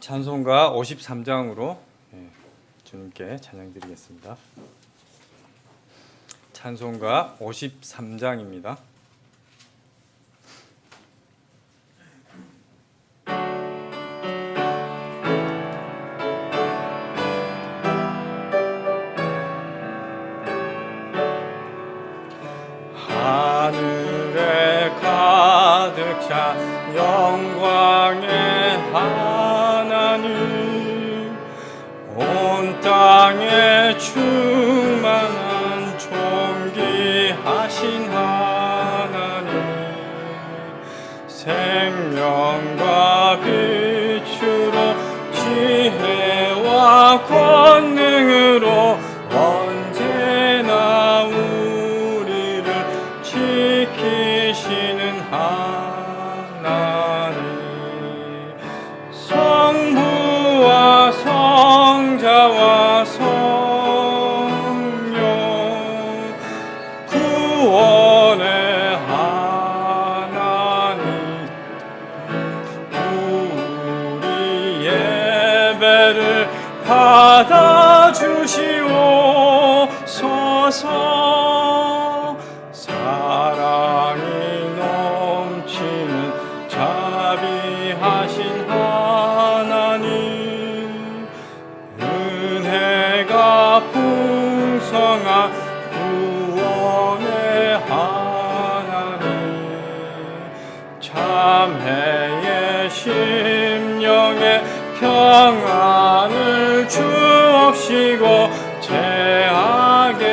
찬송가 53장으로 주님께 찬양 드리겠습니다. 찬송가 53장입니다. 하늘에 가득 찬 영광의 하나님, 온 땅에 충만한 존귀하신 하나님, 생명과 빛으로 지혜와 권능으로 언제나 우리를 지키시는 하나님, 성부와 성자와 성령 구원의 하나님, 우리 예배를 받아주시옵소서. 사랑이 넘치는 자비하신 하나님, 은혜가 풍성한 구원의 하나님, 참회의 심령에 평안을 주옵시고 죄악의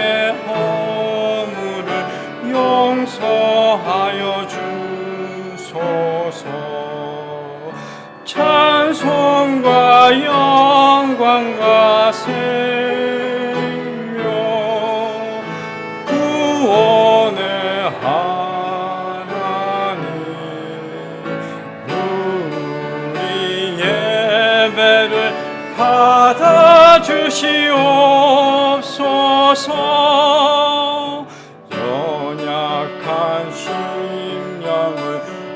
허물을 용서하여 주소서. 찬송과 영광과 생명 구원의 하나님, 우리 예배를 받아주시옵소서. 연약한 심령을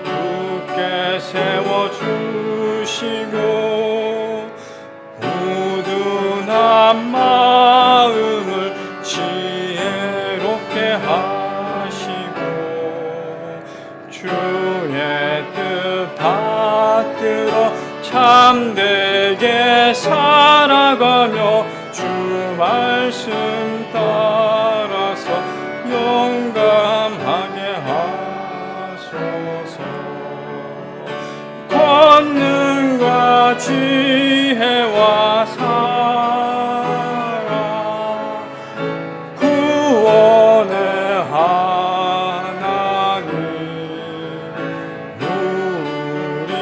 굳게 세워주시고 우둔한 마음을 지혜롭게 하시고 주의 뜻 받들어 참되게 살아가며 주 말씀 따라서 용감하게 하소서. 권능과 지혜와 사랑 구원의 하나님, 우리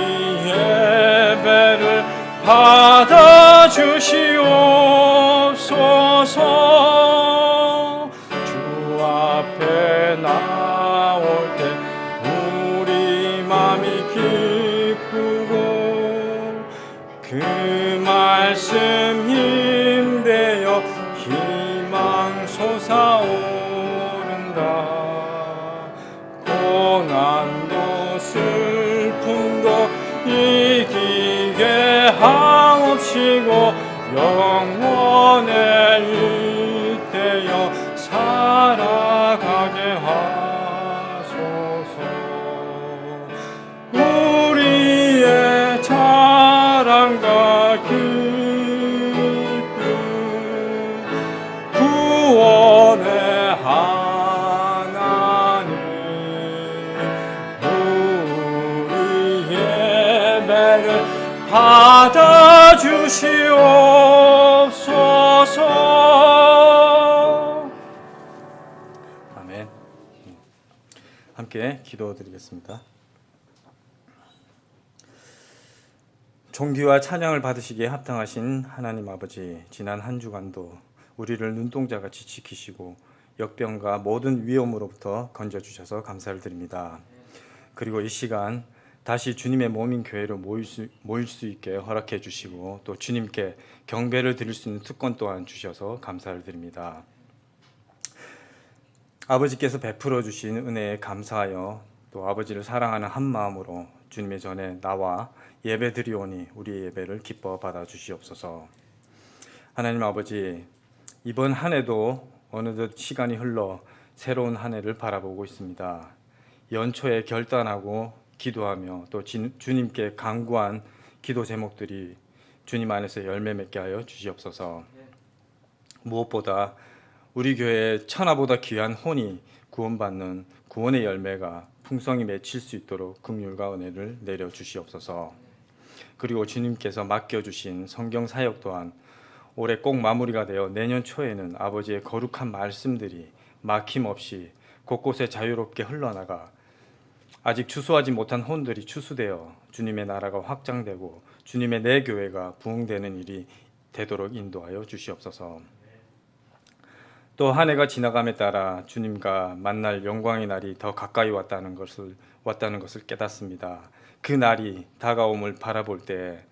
예배를 받아주시옵소서. 주 앞에 나올 때 우리 맘이 기쁘고 그 말씀 힘되어 희망 솟아오른다. 고난도 슬픔도 이기게 하옵시고 영원에 일대여 살아가게 하소서. 우리의 자랑과 기쁨 구원의 하나님, 우리 예배를 받아주시옵소서. 아멘. 함께 기도드리겠습니다. 존귀와 찬양을 받으시기에 합당하신 하나님 아버지, 지난 한 주간도 우리를 눈동자같이 지키시고 역병과 모든 위험으로부터 건져주셔서 감사를 드립니다. 그리고 이 시간 다시 주님의 몸인 교회로 모일 수 있게 허락해 주시고 또 주님께 경배를 드릴 수 있는 특권 또한 주셔서 감사를 드립니다. 아버지께서 베풀어 주신 은혜에 감사하여 또 아버지를 사랑하는 한 마음으로 주님의 전에 나와 예배 드리오니 우리의 예배를 기뻐 받아 주시옵소서. 하나님 아버지, 이번 한 해도 어느덧 시간이 흘러 새로운 한 해를 바라보고 있습니다. 연초에 결단하고 기도하며 또 주님께 간구한 기도 제목들이 주님 안에서 열매 맺게 하여 주시옵소서. 무엇보다 우리 교회에 천하보다 귀한 혼이 구원받는 구원의 열매가 풍성히 맺힐 수 있도록 긍휼과 은혜를 내려 주시옵소서. 그리고 주님께서 맡겨주신 성경 사역 또한 올해 꼭 마무리가 되어 내년 초에는 아버지의 거룩한 말씀들이 막힘없이 곳곳에 자유롭게 흘러나가 아직 추수하지 못한 혼들이 추수되어 주님의 나라가 확장되고 주님의 내 교회가 부흥되는 일이 되도록 인도하여 주시옵소서. 또 한 해가 지나감에 따라 주님과 만날 영광의 날이 더 가까이 왔다는 것을 깨닫습니다. 그 날이 다가옴을 바라볼 때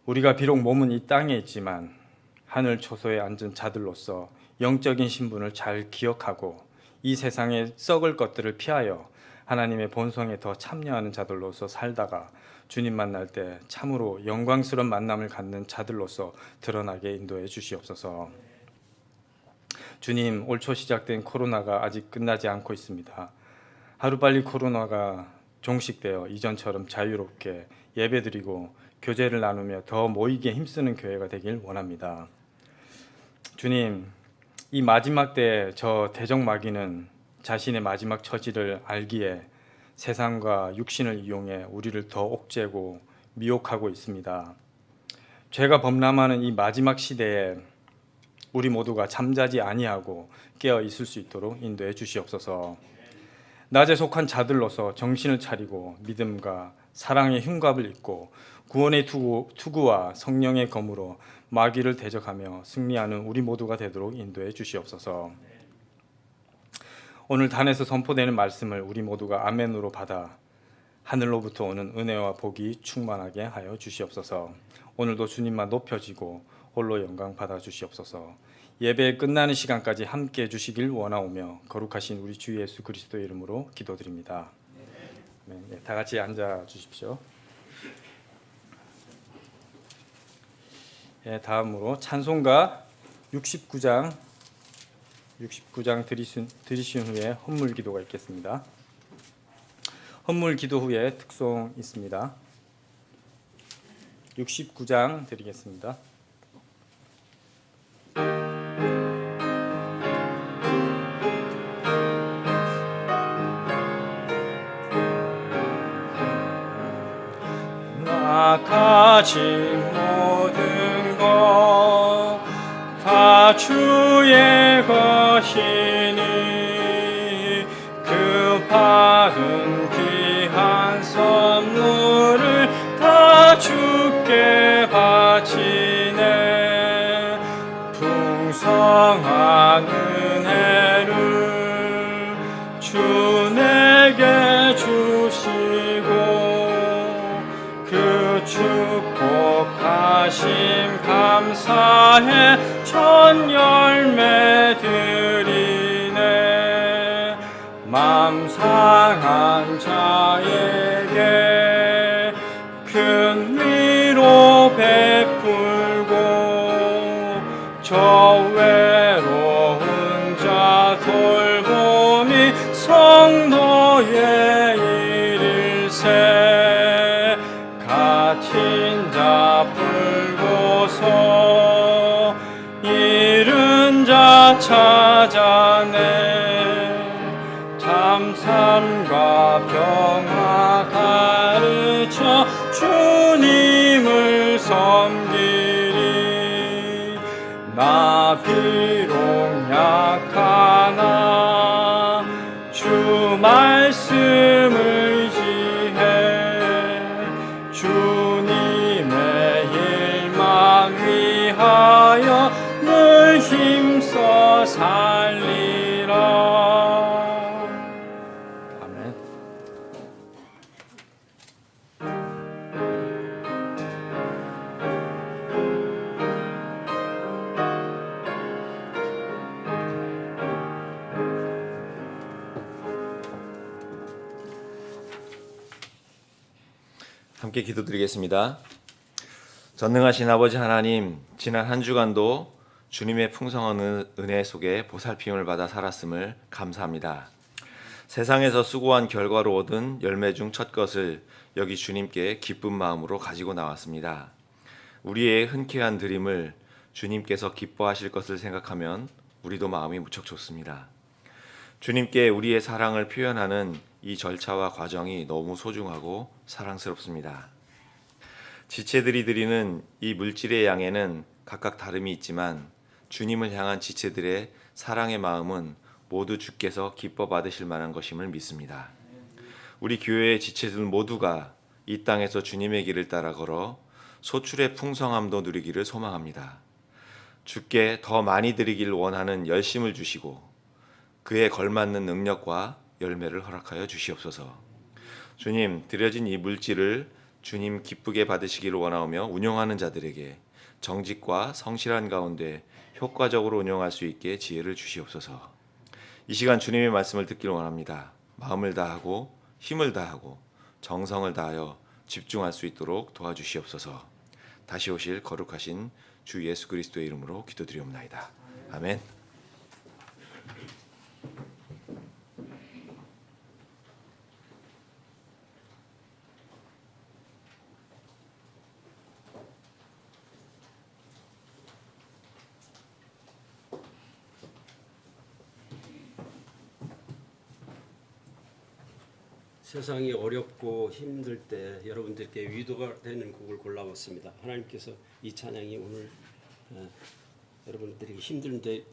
우리가 비록 몸은 이 땅에 있지만 하늘 초소에 앉은 자들로서 영적인 신분을 잘 기억하고 이 세상의 썩을 것들을 피하여 하나님의 본성에 더 참여하는 자들로서 살다가 주님 만날 때 참으로 영광스러운 만남을 갖는 자들로서 드러나게 인도해 주시옵소서. 주님, 올 초 시작된 코로나가 아직 끝나지 않고 있습니다. 하루빨리 코로나가 종식되어 이전처럼 자유롭게 예배드리고 교제를 나누며 더 모이게 힘쓰는 교회가 되길 원합니다. 주님, 이 마지막 때 저 대적마귀는 자신의 마지막 처지를 알기에 세상과 육신을 이용해 우리를 더 옥죄고 미혹하고 있습니다. 죄가 범람하는 이 마지막 시대에 우리 모두가 잠자지 아니하고 깨어 있을 수 있도록 인도해 주시옵소서. 낮에 속한 자들로서 정신을 차리고 믿음과 사랑의 흉갑을 입고 구원의 투구와 성령의 검으로 마귀를 대적하며 승리하는 우리 모두가 되도록 인도해 주시옵소서. 오늘 단에서 선포되는 말씀을 우리 모두가 아멘으로 받아 하늘로부터 오는 은혜와 복이 충만하게 하여 주시옵소서. 오늘도 주님만 높여지고 홀로 영광 받아 주시옵소서. 예배 끝나는 시간까지 함께 해 주시길 원하오며 거룩하신 우리 주 예수 그리스도의 이름으로 기도드립니다. 네, 다 같이 앉아 주십시오. 네, 다음으로 찬송가 69장 들으신 후에 헌물 기도가 있겠습니다. 헌물 기도 후에 특송 있습니다. 69장 드리겠습니다. 나 가진 모든 것 다 주의 것이니 그 받은 귀한 선물을 다 주께 바치네. 풍성한 은혜를 주 내게 주시고 그 축복하심 감사해 첫 열매 드리네. 맘 상한 자에게 큰 위로 베풀고 저 외로운 자 돌봄이 성도의 일일세. 갇힌 자 풀고서 잃은 자 찾아내. 잠삼과 평화 가르쳐 주님을 섬기리. 나 비록 약하나 주 말씀을 주님의 일만 위하여 늘 힘써 살리라. 아멘. 함께 기도드리겠습니다. 전능하신 아버지 하나님, 지난 한 주간도 주님의 풍성한 은혜 속에 보살핌을 받아 살았음을 감사합니다. 세상에서 수고한 결과로 얻은 열매 중 첫 것을 여기 주님께 기쁜 마음으로 가지고 나왔습니다. 우리의 흔쾌한 드림을 주님께서 기뻐하실 것을 생각하면 우리도 마음이 무척 좋습니다. 주님께 우리의 사랑을 표현하는 이 절차와 과정이 너무 소중하고 사랑스럽습니다. 지체들이 드리는 이 물질의 양에는 각각 다름이 있지만 주님을 향한 지체들의 사랑의 마음은 모두 주께서 기뻐 받으실 만한 것임을 믿습니다. 우리 교회의 지체들 모두가 이 땅에서 주님의 길을 따라 걸어 소출의 풍성함도 누리기를 소망합니다. 주께 더 많이 드리길 원하는 열심을 주시고 그에 걸맞는 능력과 열매를 허락하여 주시옵소서. 주님, 드려진 이 물질을 주님 기쁘게 받으시기를 원하오며 운용하는 자들에게 정직과 성실한 가운데 효과적으로 운용할 수 있게 지혜를 주시옵소서. 이 시간 주님의 말씀을 듣기를 원합니다. 마음을 다하고 힘을 다하고 정성을 다하여 집중할 수 있도록 도와주시옵소서. 다시 오실 거룩하신 주 예수 그리스도의 이름으로 기도드리옵나이다. 아멘. 세상이 어렵고 힘들 때 여러분들께 위로가 되는 곡을 골라봤습니다. 하나님께서 이 찬양이 오늘 여러분들에게 힘든데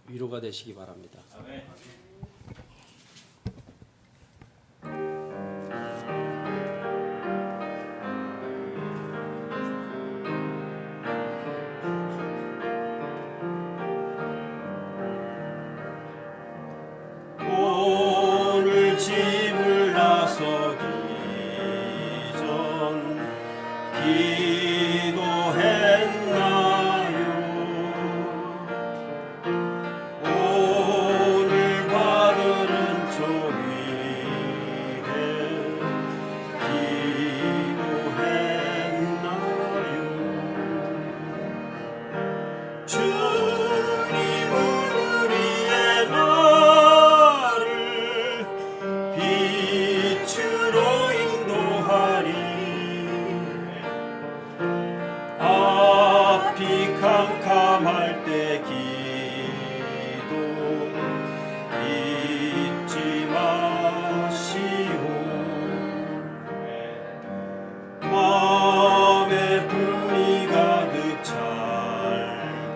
위로가 되시기 바랍니다. 아멘. 오늘 집을 나서기 전 기도했나요? 오늘 받은 은총 위해 기도했나요? 주님은 우리의 나를 빛으로 인도하리. 앞이 캄캄할 때 기도 잊지 마시오. 마음에 분이 가득 찰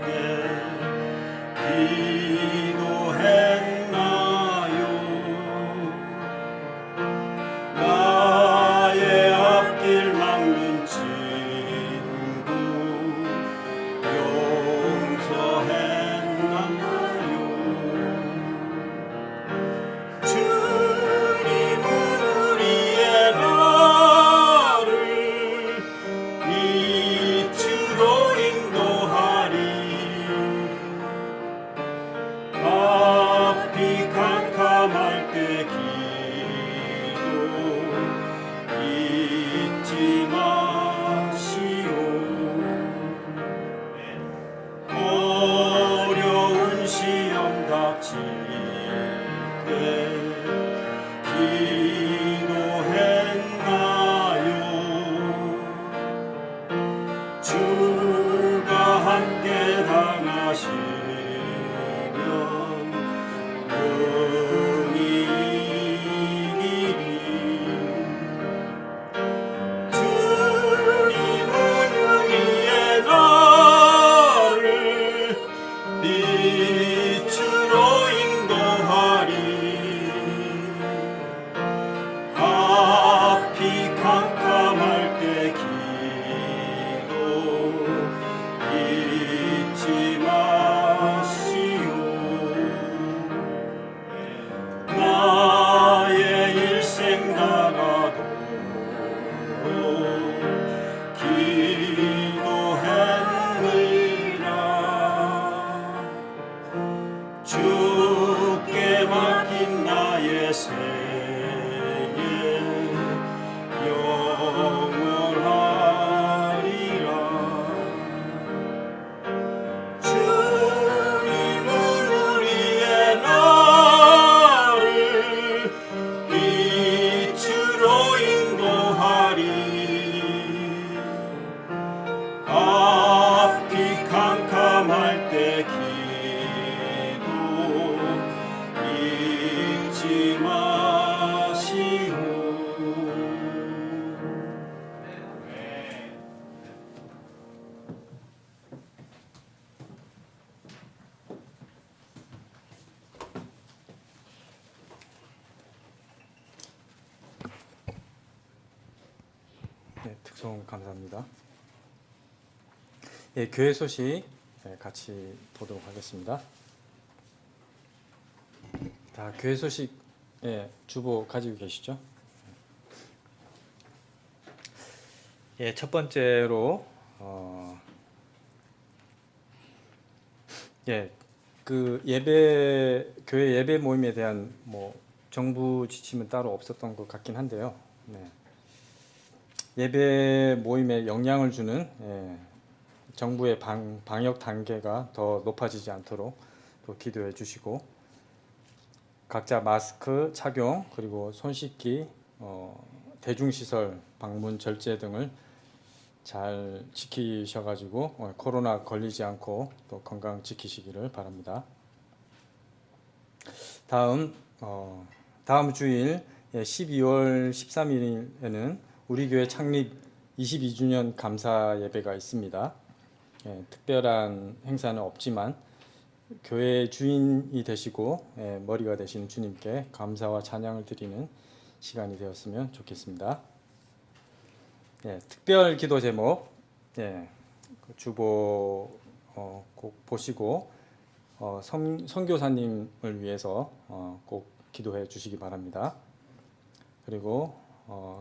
때 기도했나요? 나의 앞길 막는 친구 용서했나요? 주님은 우리의 나를 빛으로 인도하리. 앞이 캄캄할 때 기도 잊지 마시오. 어려운 시험 닥칠 때 기도했나요? 주가 함께 당하시면 능히 이기리. 주님은 우리의 나를 빛으로 인도하리. 앞이 캄캄할 때 기도 특송 감사합니다. 예, 교회 소식 같이 보도록 하겠습니다. 다 교회 소식 주보 가지고 계시죠? 예, 첫 번째로 그 교회 예배 모임에 대한 정부 지침은 따로 없었던 것 같긴 한데요. 예배 모임에 영향을 주는 정부의 방역 단계가 더 높아지지 않도록 또 기도해 주시고, 각자 마스크 착용 그리고 손 씻기, 대중시설 방문 절제 등을 잘 지키셔가지고 코로나 걸리지 않고 또 건강 지키시기를 바랍니다. 다음 주일 12월 13일에는 우리 교회 창립 22주년 감사 예배가 있습니다. 특별한 행사는 없지만 교회의 주인이 되시고 머리가 되시는 주님께 감사와 찬양을 드리는 시간이 되었으면 좋겠습니다. 특별 기도 제목 그 주보 꼭 보시고 선교사님을 위해서 꼭 기도해 주시기 바랍니다. 그리고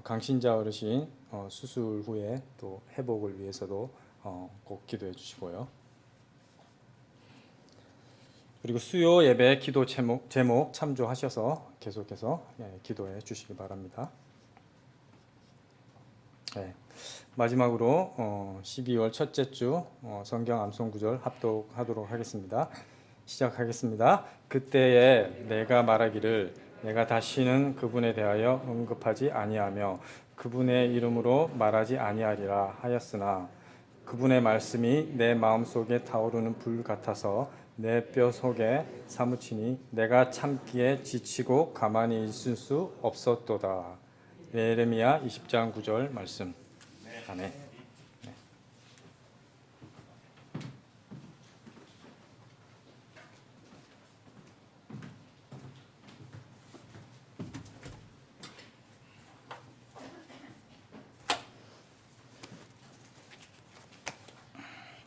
강신자 어르신 수술 후에 또 회복을 위해서도 꼭 기도해 주시고요. 그리고 수요 예배 기도 제목 참조하셔서 계속해서 기도해 주시기 바랍니다. 마지막으로 12월 첫째 주 성경 암송 구절 합독하도록 하겠습니다. 시작하겠습니다. 그때에 내가 말하기를 내가 다시는 그분에 대하여 언급하지 아니하며 그분의 이름으로 말하지 아니하리라 하였으나 그분의 말씀이 내 마음속에 타오르는 불 같아서 내 뼈 속에 사무치니 내가 참기에 지치고 가만히 있을 수 없었도다. 예레미야 20장 9절 말씀. 아멘.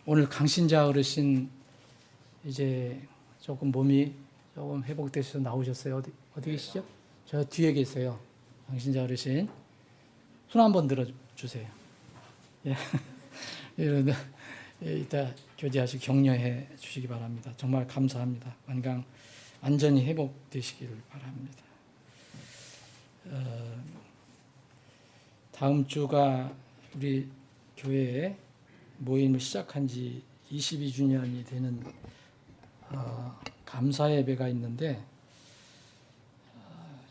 오늘 강신자 어르신 이제 조금 몸이 조금 회복되셔서 나오셨어요. 어디 계시죠? 저 뒤에 계세요. 강신자 어르신 손 한번 들어주세요. 예. 이따 교제하시고 격려해 주시기 바랍니다. 정말 감사합니다. 건강 완전히 회복되시기를 바랍니다. 다음 주가 우리 교회에 모임을 시작한 지 22주년이 되는 감사 예배가 있는데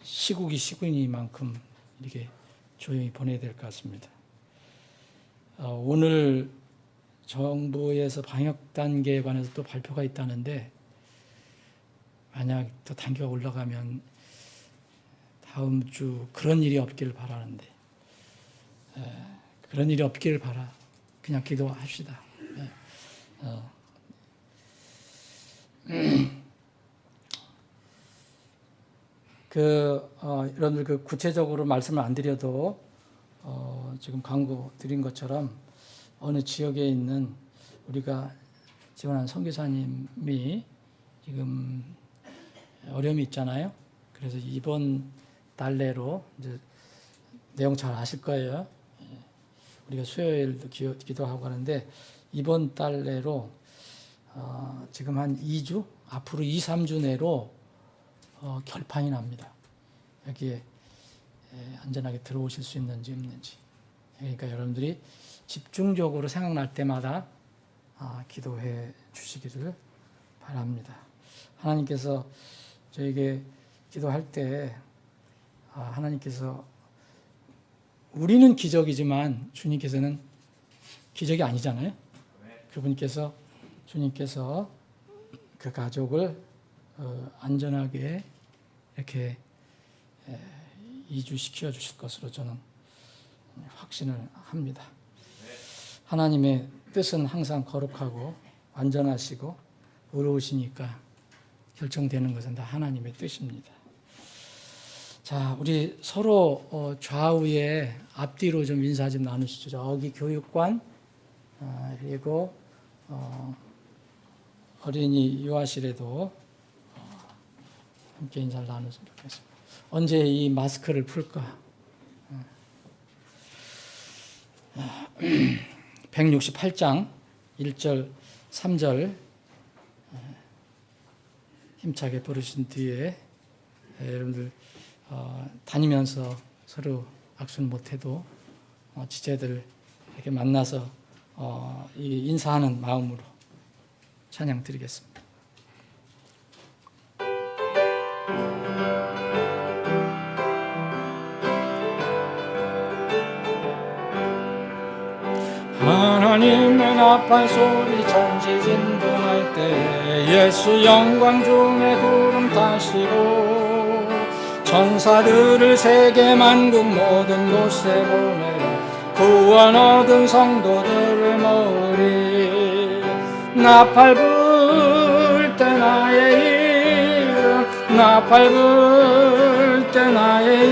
시국이 시국이니만큼 이렇게 조용히 보내야 될 것 같습니다. 오늘 정부에서 방역 단계에 관해서 또 발표가 있다는데 만약 또 단계가 올라가면 다음 주 그런 일이 없기를 바라는데 그런 일이 없기를 그냥 기도합시다. 여러분들 구체적으로 말씀을 안 드려도 지금 광고 드린 것처럼 어느 지역에 있는 우리가 지원한 선교사님이 지금 어려움이 있잖아요. 그래서 이번 달 내로 이제 내용 잘 아실 거예요. 우리가 수요일도 기도하고 하는데 이번 달 내로 지금 한 2주 앞으로 2, 3주 내로 결판이 납니다. 여기에 안전하게 들어오실 수 있는지 없는지. 그러니까 여러분들이 집중적으로 생각날 때마다 기도해 주시기를 바랍니다. 하나님께서 저에게 기도할 때 하나님께서 우리는 기적이지만 주님께서는 기적이 아니잖아요. 주님께서 그 가족을 안전하게 이렇게 이주시켜 주실 것으로 저는 확신을 합니다. 하나님의 뜻은 항상 거룩하고 완전하시고 의로우시니까 결정되는 것은 다 하나님의 뜻입니다. 자, 우리 서로 좌우에 앞뒤로 좀 인사 좀 나누시죠. 저기 교육관, 그리고 어린이 유아실에도 함께 인사를 나눴으면 좋겠습니다. 언제 이 마스크를 풀까? 168장 1절 3절 힘차게 부르신 뒤에 여러분들 다니면서 서로 악수는 못해도 지체들 이렇게 만나서 이 인사하는 마음으로 찬양 드리겠습니다. 하나님의 나팔 소리 천지진동할 때 예수 영광 중에 구름 타시고 천사들을 세계 만국 모든 곳에 보내어 구원 얻은 성도들을 모으리. 나팔 불 때 나의 이름 나팔 불 때 나의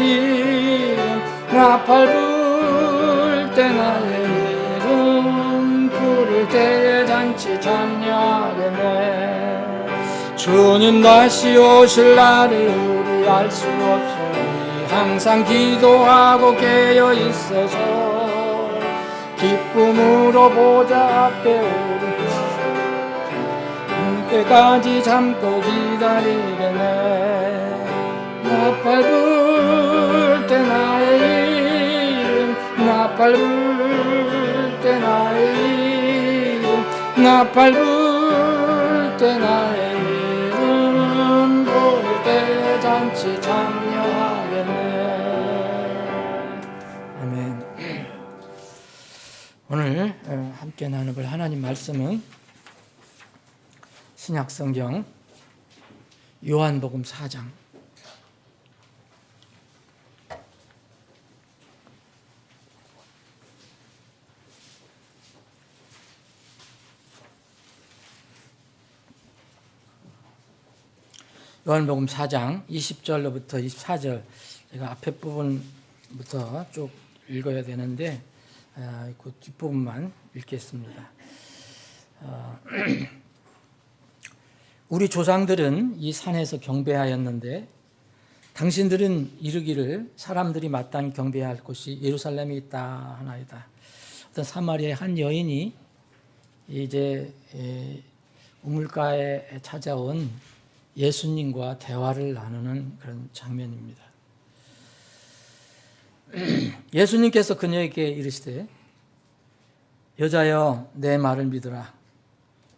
이름 나팔 불 때 나의 이름 부를 때에 잔치 참여하겠네. 주님 다시 오실 날을 우리 알 수 없으니 항상 기도하고 깨어 있어서 기쁨으로 보좌 앞에 오르 때까지 참고 기다리겠네. 나팔 불 때 나의 이름 나팔 불 때 나의 이름 나팔 불 때 나의 이름 부를 때 잔치 참여하겠네. 아멘. 오늘 함께 나눌 하나님 말씀은 신약성경 요한복음 4장 요한복음 4장 20절로부터 24절 제가 앞에 부분부터 쭉 읽어야 되는데 그 뒷부분만 읽겠습니다. 우리 조상들은 이 산에서 경배하였는데 당신들은 이르기를 사람들이 마땅히 경배해야 할 곳이 예루살렘에 있다 하나이다. 어떤 사마리아의 한 여인이 이제 우물가에 찾아온 예수님과 대화를 나누는 그런 장면입니다. 예수님께서 그녀에게 이르시되 여자여 내 말을 믿으라.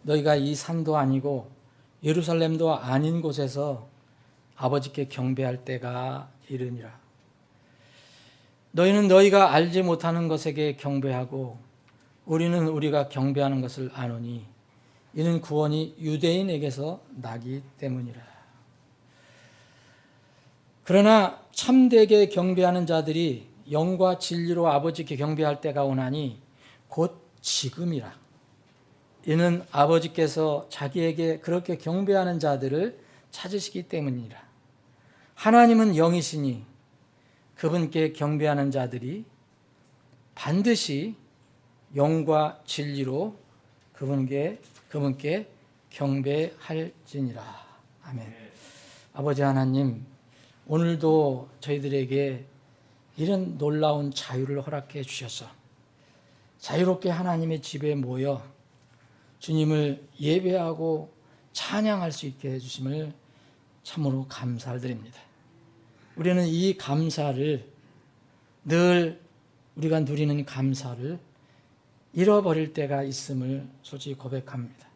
너희가 이 산도 아니고 예루살렘도 아닌 곳에서 아버지께 경배할 때가 이르니라. 너희는 너희가 알지 못하는 것에게 경배하고 우리는 우리가 경배하는 것을 아노니 이는 구원이 유대인에게서 나기 때문이라. 그러나 참되게 경배하는 자들이 영과 진리로 아버지께 경배할 때가 오나니 곧 지금이라. 이는 아버지께서 자기에게 그렇게 경배하는 자들을 찾으시기 때문이라. 하나님은 영이시니 그분께 경배하는 자들이 반드시 영과 진리로 그분께 경배할지니라. 아멘. 아버지 하나님, 오늘도 저희들에게 이런 놀라운 자유를 허락해 주셔서 자유롭게 하나님의 집에 모여 주님을 예배하고 찬양할 수 있게 해주심을 참으로 감사를 드립니다. 우리는 이 감사를 늘 우리가 누리는 감사를 잃어버릴 때가 있음을 솔직히 고백합니다.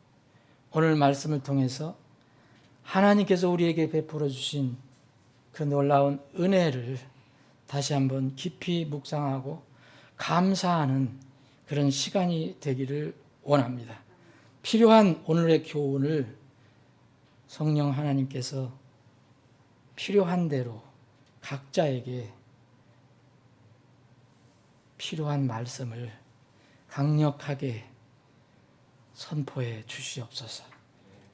오늘 말씀을 통해서 하나님께서 우리에게 베풀어 주신 그 놀라운 은혜를 다시 한번 깊이 묵상하고 감사하는 그런 시간이 되기를 원합니다. 필요한 오늘의 교훈을 성령 하나님께서 필요한 대로 각자에게 필요한 말씀을 강력하게 선포해 주시옵소서.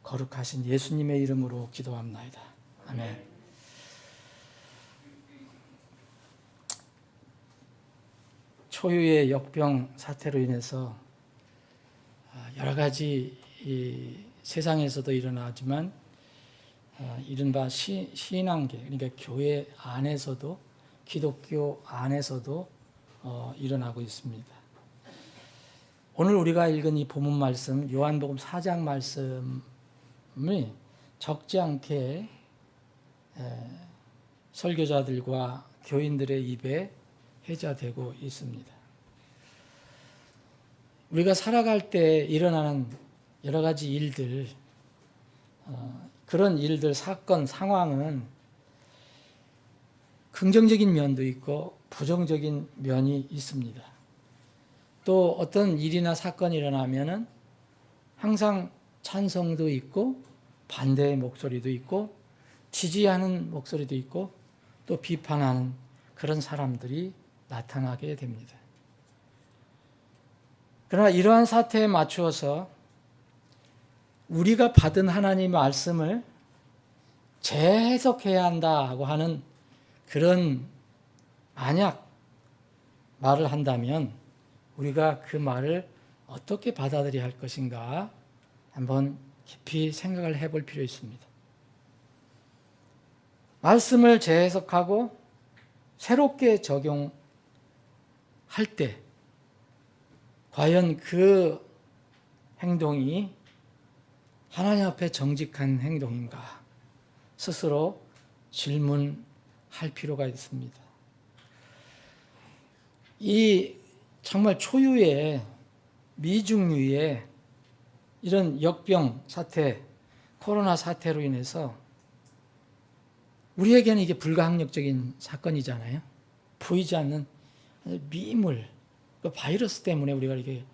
거룩하신 예수님의 이름으로 기도합나이다. 아멘. 초유의 역병 사태로 인해서 여러 가지 이 세상에서도 일어나지만 이른바 신앙계, 그러니까 교회 안에서도, 기독교 안에서도 일어나고 있습니다. 오늘 우리가 읽은 이 본문 말씀, 요한복음 4장 말씀이 적지 않게 설교자들과 교인들의 입에 회자되고 있습니다. 우리가 살아갈 때 일어나는 여러 가지 일들, 그런 일들, 사건, 상황은 긍정적인 면도 있고 부정적인 면이 있습니다. 또 어떤 일이나 사건이 일어나면은 항상 찬성도 있고 반대의 목소리도 있고 지지하는 목소리도 있고 또 비판하는 그런 사람들이 나타나게 됩니다. 그러나 이러한 사태에 맞추어서 우리가 받은 하나님의 말씀을 재해석해야 한다고 하는 그런 만약 말을 한다면 우리가 그 말을 어떻게 받아들여야 할 것인가 한번 깊이 생각을 해볼 필요 있습니다. 말씀을 재해석하고 새롭게 적용할 때 과연 그 행동이 하나님 앞에 정직한 행동인가 스스로 질문할 필요가 있습니다. 이 정말 초유의 미중유의 이런 역병 사태, 코로나 사태로 인해서 우리에게는 이게 불가항력적인 사건이잖아요. 보이지 않는 미물, 그 바이러스 때문에 우리가 이렇게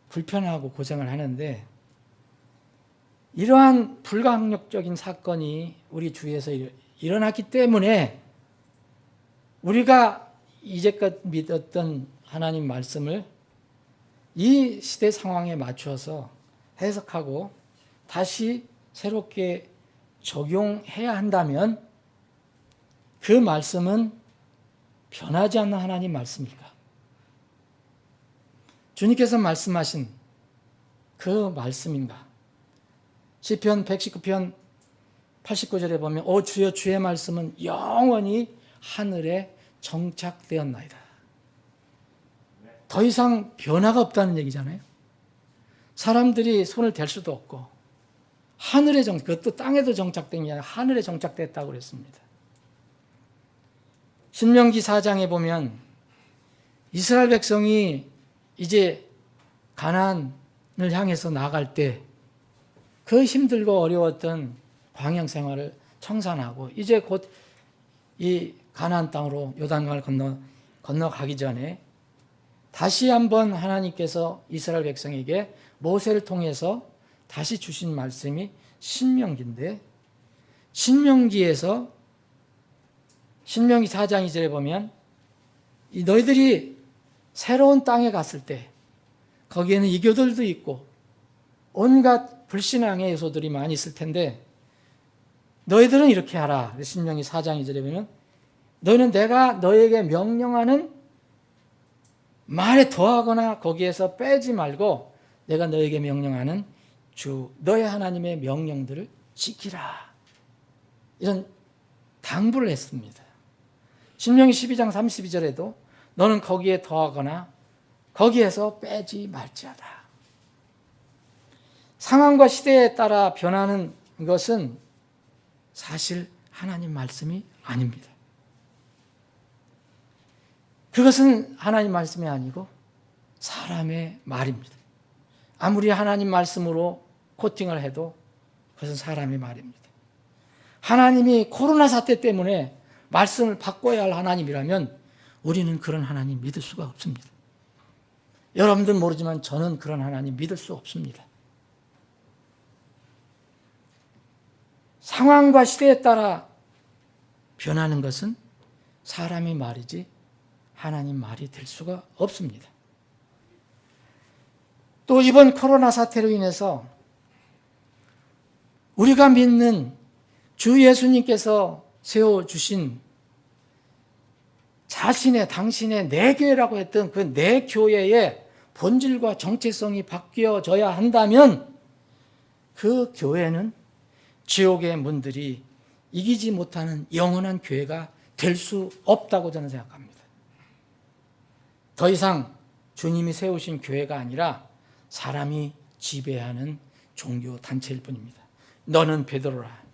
불편하고 고생을 하는데 이러한 불가항력적인 사건이 우리 주위에서 일어났기 때문에 우리가 이제껏 믿었던 하나님 말씀을 이 시대 상황에 맞춰서 해석하고 다시 새롭게 적용해야 한다면 그 말씀은 변하지 않는 하나님 말씀일까? 주님께서 말씀하신 그 말씀인가? 시편 119편 89절에 보면 오 주여 주의 말씀은 영원히 하늘에 정착되었나이다. 더 이상 변화가 없다는 얘기잖아요. 사람들이 손을 댈 수도 없고 하늘에 그것도 땅에도 정착된 게 아니라 하늘에 정착됐다고 그랬습니다. 신명기 4장에 보면 이스라엘 백성이 이제 가나안을 향해서 나갈 때 그 힘들고 어려웠던 광야 생활을 청산하고 이제 곧 이 가나안 땅으로 요단강을 건너가기 전에 다시 한번 하나님께서 이스라엘 백성에게 모세를 통해서 다시 주신 말씀이 신명기인데 신명기에서 신명기 4장 2절에 보면 너희들이 새로운 땅에 갔을 때 거기에는 이교들도 있고 온갖 불신앙의 요소들이 많이 있을 텐데 너희들은 이렇게 하라. 신명기 4장 2절에 보면 너희는 내가 너희에게 명령하는 말에 더하거나 거기에서 빼지 말고 내가 너희에게 명령하는 주 너희 하나님의 명령들을 지키라. 이런 당부를 했습니다. 신명기 12장 32절에도 너는 거기에 더하거나 거기에서 빼지 말지어다. 상황과 시대에 따라 변하는 것은 사실 하나님 말씀이 아닙니다. 그것은 하나님 말씀이 아니고 사람의 말입니다. 아무리 하나님 말씀으로 코팅을 해도 그것은 사람의 말입니다. 하나님이 코로나 사태 때문에 말씀을 바꿔야 할 하나님이라면 우리는 그런 하나님 믿을 수가 없습니다. 여러분들 모르지만 저는 그런 하나님 믿을 수 없습니다. 상황과 시대에 따라 변하는 것은 사람의 말이지 하나님 말이 될 수가 없습니다. 또 이번 코로나 사태로 인해서 우리가 믿는 주 예수님께서 세워주신 당신의 내 교회라고 했던 그 내 교회의 본질과 정체성이 바뀌어져야 한다면 그 교회는 지옥의 문들이 이기지 못하는 영원한 교회가 될 수 없다고 저는 생각합니다. 더 이상 주님이 세우신 교회가 아니라 사람이 지배하는 종교 단체일 뿐입니다. 너는 베드로라,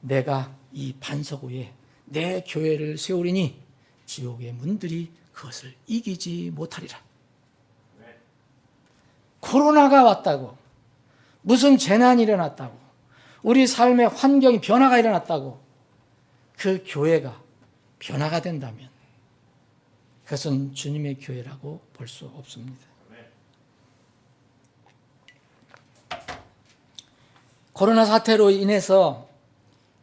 내가 이 반석 위에 내 교회를 세우리니 지옥의 문들이 그것을 이기지 못하리라. 코로나가 왔다고, 무슨 재난이 일어났다고, 우리 삶의 환경이 변화가 일어났다고 그 교회가 변화가 된다면 그것은 주님의 교회라고 볼 수 없습니다. 코로나 사태로 인해서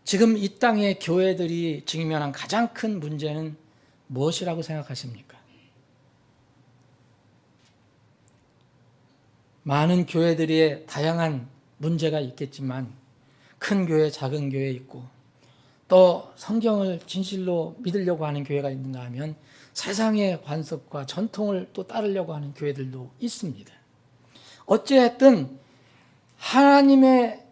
지금 이 땅의 교회들이 직면한 가장 큰 문제는 무엇이라고 생각하십니까? 많은 교회들이 다양한 문제가 있겠지만 큰 교회, 작은 교회 있고 또 성경을 진실로 믿으려고 하는 교회가 있는가 하면 세상의 관습과 전통을 또 따르려고 하는 교회들도 있습니다. 어찌됐든 하나님의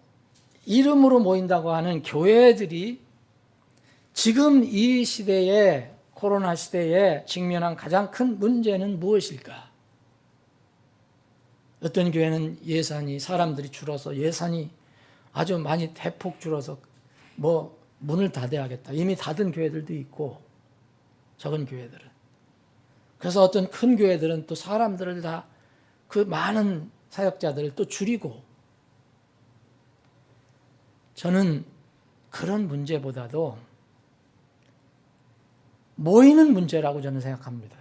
이름으로 모인다고 하는 교회들이 지금 이 시대에, 코로나 시대에 직면한 가장 큰 문제는 무엇일까? 어떤 교회는 예산이, 사람들이 줄어서 예산이 아주 많이 대폭 줄어서 문을 닫아야겠다. 이미 닫은 교회들도 있고, 적은 교회들은. 그래서 어떤 큰 교회들은 또 사람들을 다 그 많은 사역자들을 또 줄이고, 저는 그런 문제보다도 모이는 문제라고 저는 생각합니다.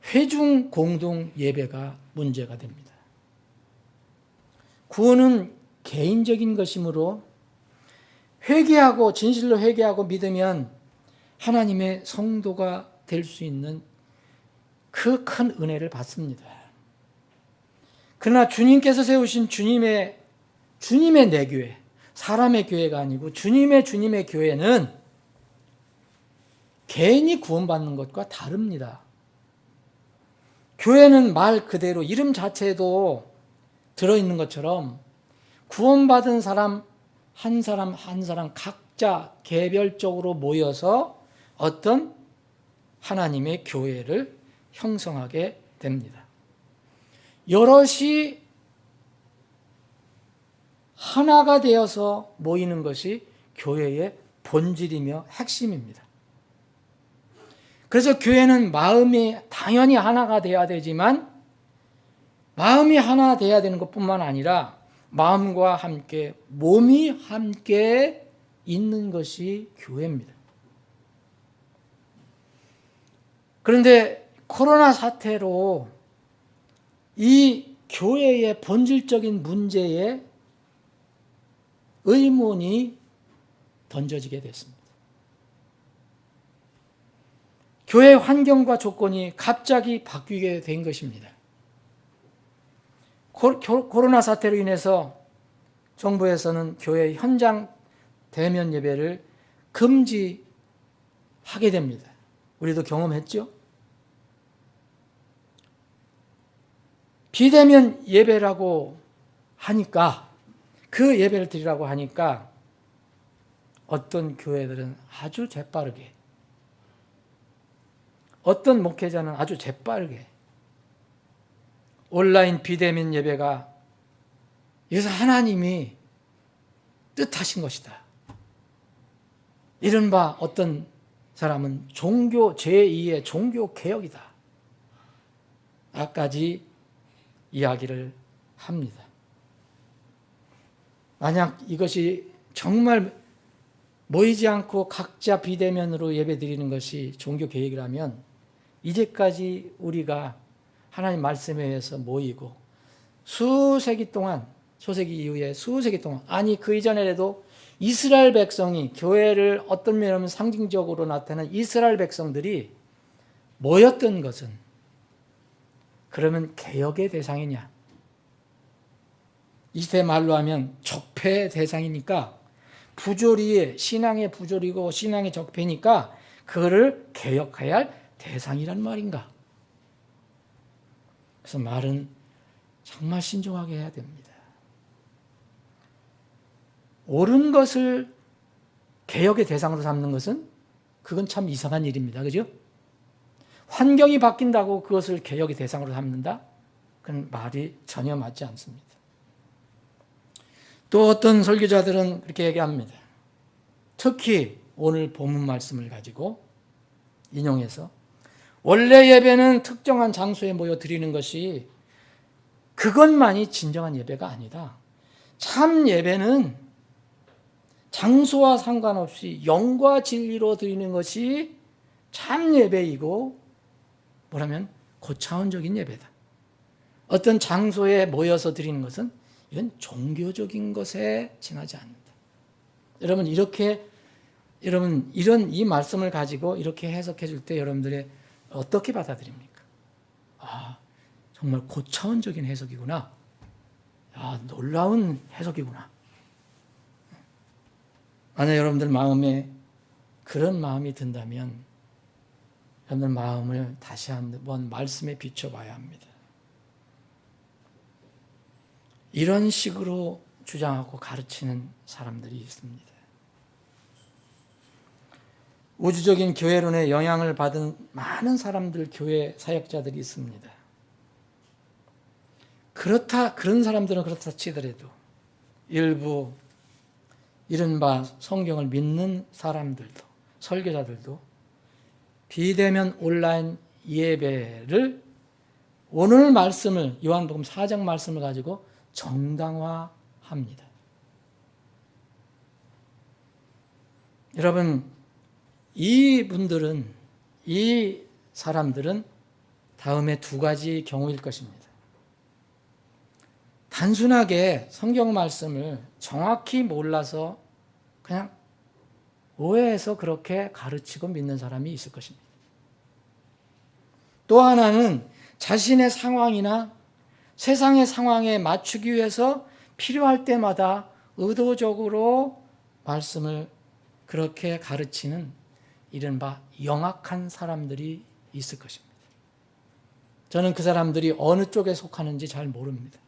회중 공동 예배가 문제가 됩니다. 구원은 개인적인 것이므로 회개하고 진실로 회개하고 믿으면 하나님의 성도가 될 수 있는 그 큰 은혜를 받습니다. 그러나 주님께서 세우신 주님의 내 교회, 사람의 교회가 아니고 주님의 교회는 개인이 구원받는 것과 다릅니다. 교회는 말 그대로 이름 자체에도 들어있는 것처럼 구원받은 사람 한 사람 각자 개별적으로 모여서 어떤 하나님의 교회를 형성하게 됩니다. 여럿이 하나가 되어서 모이는 것이 교회의 본질이며 핵심입니다. 그래서 교회는 마음이 당연히 하나가 돼야 되지만 마음이 하나 돼야 되는 것뿐만 아니라 마음과 함께 몸이 함께 있는 것이 교회입니다. 그런데 코로나 사태로 이 교회의 본질적인 문제에 의문이 던져지게 됐습니다. 교회 환경과 조건이 갑자기 바뀌게 된 것입니다. 코로나 사태로 인해서 정부에서는 교회 현장 대면 예배를 금지하게 됩니다. 우리도 경험했죠? 비대면 예배라고 하니까, 그 예배를 드리라고 하니까 어떤 교회들은 아주 재빠르게, 어떤 목회자는 아주 재빠르게 온라인 비대면 예배가 이것은 하나님이 뜻하신 것이다. 이른바 어떤 사람은 종교 제2의 종교 개혁이다. 까지 이야기를 합니다. 만약 이것이 정말 모이지 않고 각자 비대면으로 예배 드리는 것이 종교 개혁이라면 이제까지 우리가 하나님 말씀에 의해서 모이고 수세기 동안, 초세기 이후에 수세기 동안, 아니 그 이전에라도 이스라엘 백성이, 교회를 어떤 면에는 상징적으로 나타나는 이스라엘 백성들이 모였던 것은 그러면 개혁의 대상이냐? 이 시대 말로 하면 적폐의 대상이니까, 부조리의 신앙의 부조리고 신앙의 적폐니까 그거를 개혁해야 할 대상이란 말인가? 그래서 말은 정말 신중하게 해야 됩니다. 옳은 것을 개혁의 대상으로 삼는 것은 그건 참 이상한 일입니다. 그죠? 환경이 바뀐다고 그것을 개혁의 대상으로 삼는다? 그건 말이 전혀 맞지 않습니다. 또 어떤 설교자들은 그렇게 얘기합니다. 특히 오늘 본문 말씀을 가지고 인용해서 원래 예배는 특정한 장소에 모여 드리는 것이 그것만이 진정한 예배가 아니다. 참 예배는 장소와 상관없이 영과 진리로 드리는 것이 참 예배이고 뭐라면 고차원적인 예배다. 어떤 장소에 모여서 드리는 것은 이건 종교적인 것에 지나지 않는다. 여러분 이런 이 말씀을 가지고 이렇게 해석해 줄 때 여러분들의 어떻게 받아들입니까? 아, 정말 고차원적인 해석이구나. 아, 놀라운 해석이구나. 만약 여러분들 마음에 그런 마음이 든다면 여러분들 마음을 다시 한번 말씀에 비춰봐야 합니다. 이런 식으로 주장하고 가르치는 사람들이 있습니다. 우주적인 교회론에 영향을 받은 많은 사람들, 교회 사역자들이 있습니다. 그런 사람들은 그렇다 치더라도 일부 이른바 성경을 믿는 사람들도, 설교자들도 비대면 온라인 예배를 오늘 말씀을, 요한복음 4장 말씀을 가지고 정당화합니다. 여러분, 이 사람들은 다음에 두 가지 경우일 것입니다. 단순하게 성경 말씀을 정확히 몰라서 그냥 오해해서 그렇게 가르치고 믿는 사람이 있을 것입니다. 또 하나는 자신의 상황이나 세상의 상황에 맞추기 위해서 필요할 때마다 의도적으로 말씀을 그렇게 가르치는 이른바 영악한 사람들이 있을 것입니다. 저는 그 사람들이 어느 쪽에 속하는지 잘 모릅니다.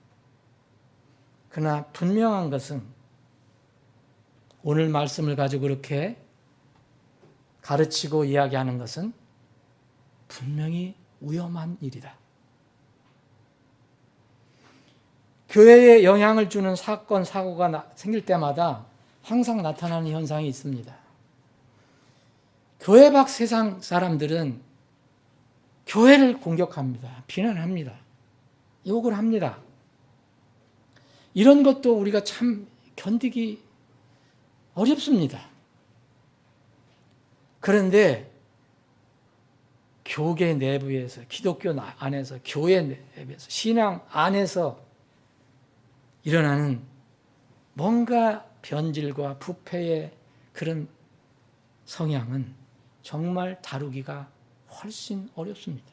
그러나 분명한 것은 오늘 말씀을 가지고 그렇게 가르치고 이야기하는 것은 분명히 위험한 일이다. 교회에 영향을 주는 사건, 사고가 생길 때마다 항상 나타나는 현상이 있습니다. 교회 밖 세상 사람들은 교회를 공격합니다. 비난합니다. 욕을 합니다. 이런 것도 우리가 참 견디기 어렵습니다. 그런데 교계 내부에서, 기독교 안에서, 교회 내부에서, 신앙 안에서 일어나는 뭔가 변질과 부패의 그런 성향은 정말 다루기가 훨씬 어렵습니다.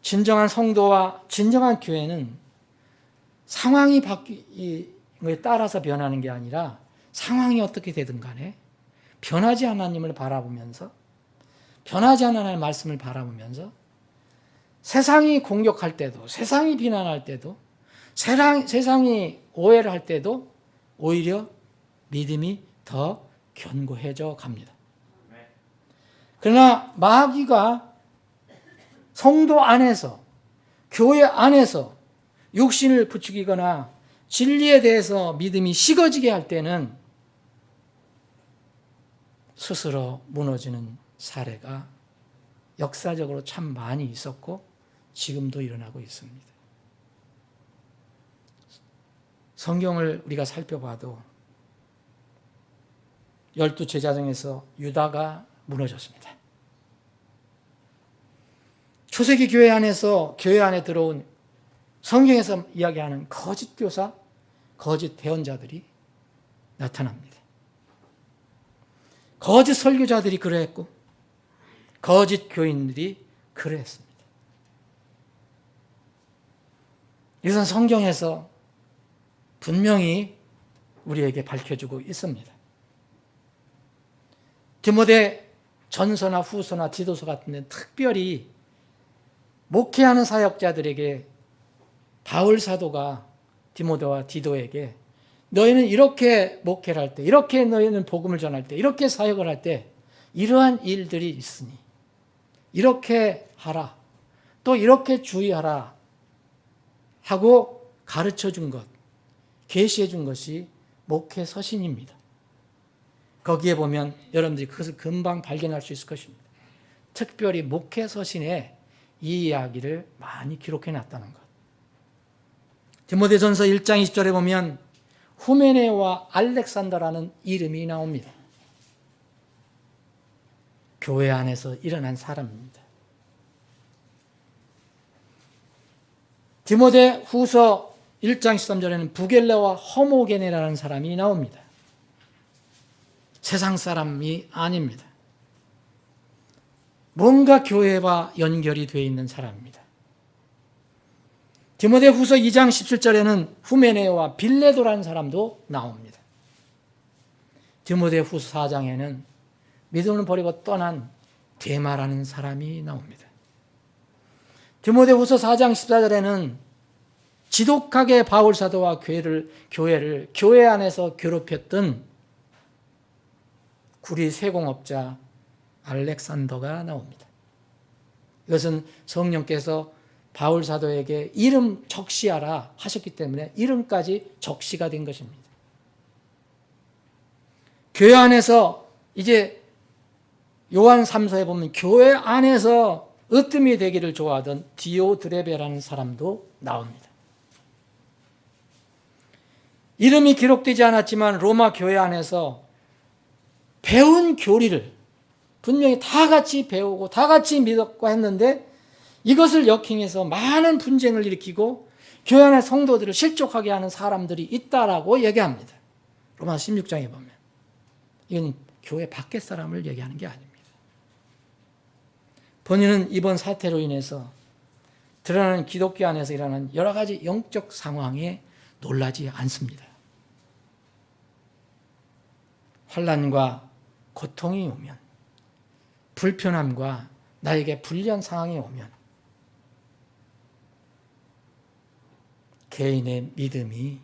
진정한 성도와 진정한 교회는 상황이 바뀌에 따라서 변하는 게 아니라 상황이 어떻게 되든 간에 변하지 않은 하나님을 바라보면서, 변하지 않은 하나님의 말씀을 바라보면서 세상이 공격할 때도, 세상이 비난할 때도, 세상이 오해를 할 때도 오히려 믿음이 더 견고해져 갑니다. 그러나 마귀가 성도 안에서, 교회 안에서 육신을 부추기거나 진리에 대해서 믿음이 식어지게 할 때는 스스로 무너지는 사례가 역사적으로 참 많이 있었고 지금도 일어나고 있습니다. 성경을 우리가 살펴봐도 12제자 중에서 유다가 무너졌습니다. 초세기 교회 안에서 교회 안에 들어온 성경에서 이야기하는 거짓 교사, 거짓 대언자들이 나타납니다. 거짓 설교자들이 그러했고 거짓 교인들이 그러했습니다. 이것은 성경에서 분명히 우리에게 밝혀주고 있습니다. 디모데 전서나 후서나 디도서 같은 데는 특별히 목회하는 사역자들에게 바울 사도가 디모데와 디도에게 너희는 이렇게 목회를 할 때, 이렇게 너희는 복음을 전할 때, 이렇게 사역을 할 때 이러한 일들이 있으니 이렇게 하라, 또 이렇게 주의하라 하고 가르쳐 준 것, 계시해 준 것이 목회 서신입니다. 거기에 보면 여러분들이 그것을 금방 발견할 수 있을 것입니다. 특별히 목회 서신에 이 이야기를 많이 기록해 놨다는 것. 디모데전서 1장 20절에 보면 후메네와 알렉산더라는 이름이 나옵니다. 교회 안에서 일어난 사람입니다. 디모데 후서 1장 13절에는 부겔레와 허모게네라는 사람이 나옵니다. 세상 사람이 아닙니다. 뭔가 교회와 연결이 되어 있는 사람입니다. 디모데 후서 2장 17절에는 후메네와 빌레도라는 사람도 나옵니다. 디모데 후서 4장에는 믿음을 버리고 떠난 데마라는 사람이 나옵니다. 디모데 후서 4장 14절에는 지독하게 바울 사도와 교회를 교회 안에서 괴롭혔던 구리 세공업자 알렉산더가 나옵니다. 이것은 성령께서 바울 사도에게 이름 적시하라 하셨기 때문에 이름까지 적시가 된 것입니다. 교회 안에서 이제 요한 3서에 보면 교회 안에서 으뜸이 되기를 좋아하던 디오드레베라는 사람도 나옵니다. 이름이 기록되지 않았지만 로마 교회 안에서 배운 교리를 분명히 다 같이 배우고 다 같이 믿었고 했는데 이것을 역행해서 많은 분쟁을 일으키고 교회 안의 성도들을 실족하게 하는 사람들이 있다라고 얘기합니다. 로마 16장에 보면. 이건 교회 밖의 사람을 얘기하는 게 아닙니다. 본인은 이번 사태로 인해서 드러나는 기독교 안에서 일어나는 여러 가지 영적 상황에 놀라지 않습니다. 환난과 고통이 오면, 불편함과 나에게 불리한 상황이 오면 개인의 믿음이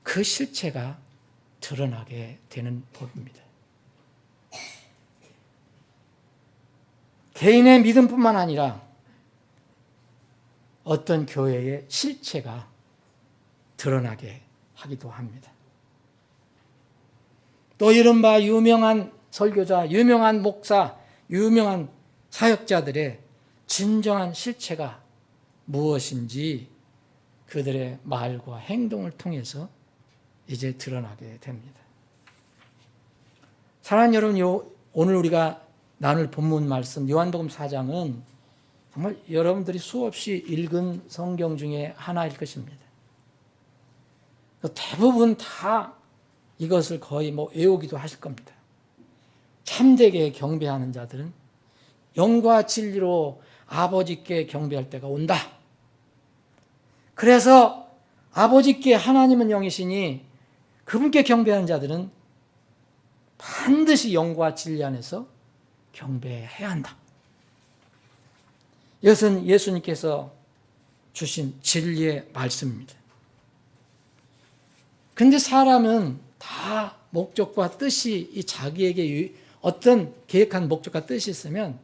그 실체가 드러나게 되는 법입니다. 개인의 믿음뿐만 아니라 어떤 교회의 실체가 드러나게 하기도 합니다. 또 이른바 유명한 설교자, 유명한 목사, 유명한 사역자들의 진정한 실체가 무엇인지 그들의 말과 행동을 통해서 이제 드러나게 됩니다. 사랑하는 여러분, 오늘 우리가 나눌 본문 말씀 요한복음 4장은 정말 여러분들이 수없이 읽은 성경 중에 하나일 것입니다. 대부분 다 이것을 거의 외우기도 하실 겁니다. 참되게 경배하는 자들은 영과 진리로 아버지께 경배할 때가 온다. 그래서 아버지께 하나님은 영이시니 그분께 경배하는 자들은 반드시 영과 진리 안에서 경배해야 한다. 이것은 예수님께서 주신 진리의 말씀입니다. 그런데 사람은 다 목적과 뜻이 이 자기에게 어떤 계획한 목적과 뜻이 있으면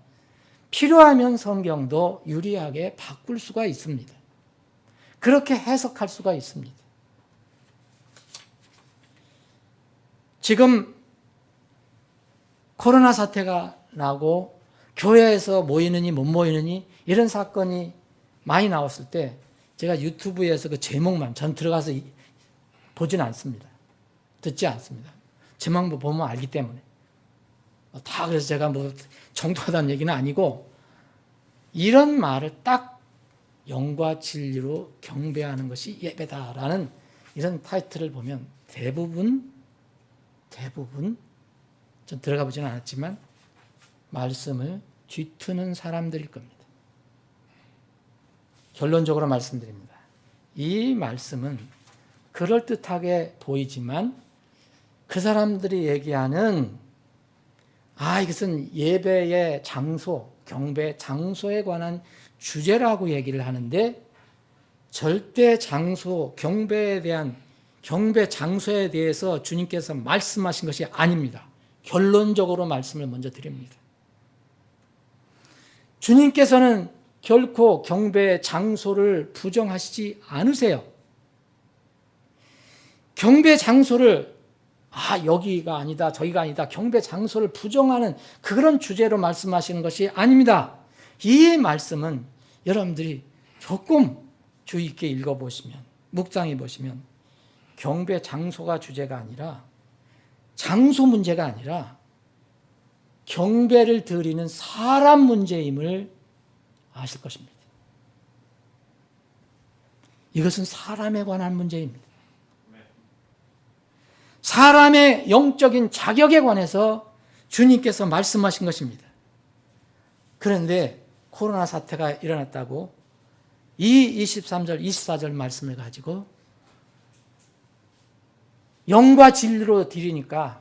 필요하면 성경도 유리하게 바꿀 수가 있습니다. 그렇게 해석할 수가 있습니다. 지금 코로나 사태가 나고 교회에서 모이느니 못 모이느니 이런 사건이 많이 나왔을 때 제가 유튜브에서 그 제목만 전 들어가서 보지는 않습니다. 듣지 않습니다. 제목만 보면 알기 때문에. 다 그래서 제가 정통하다는 얘기는 아니고 이런 말을 딱 영과 진리로 경배하는 것이 예배다라는 이런 타이틀을 보면 대부분 전 들어가 보지는 않았지만 말씀을 뒤트는 사람들일 겁니다. 결론적으로 말씀드립니다. 이 말씀은 그럴듯하게 보이지만 그 사람들이 얘기하는 이것은 예배의 장소, 경배 장소에 관한 주제라고 얘기를 하는데 절대 장소, 경배에 대한 경배 장소에 대해서 주님께서 말씀하신 것이 아닙니다. 결론적으로 말씀을 먼저 드립니다. 주님께서는 결코 경배 장소를 부정하시지 않으세요. 경배 장소를 여기가 아니다, 저기가 아니다, 경배 장소를 부정하는 그런 주제로 말씀하시는 것이 아닙니다. 이 말씀은 여러분들이 조금 주의 있게 읽어보시면, 묵상해 보시면 경배 장소가 주제가 아니라, 장소 문제가 아니라 경배를 드리는 사람 문제임을 아실 것입니다. 이것은 사람에 관한 문제입니다. 사람의 영적인 자격에 관해서 주님께서 말씀하신 것입니다. 그런데 코로나 사태가 일어났다고 이 23절, 24절 말씀을 가지고 영과 진리로 드리니까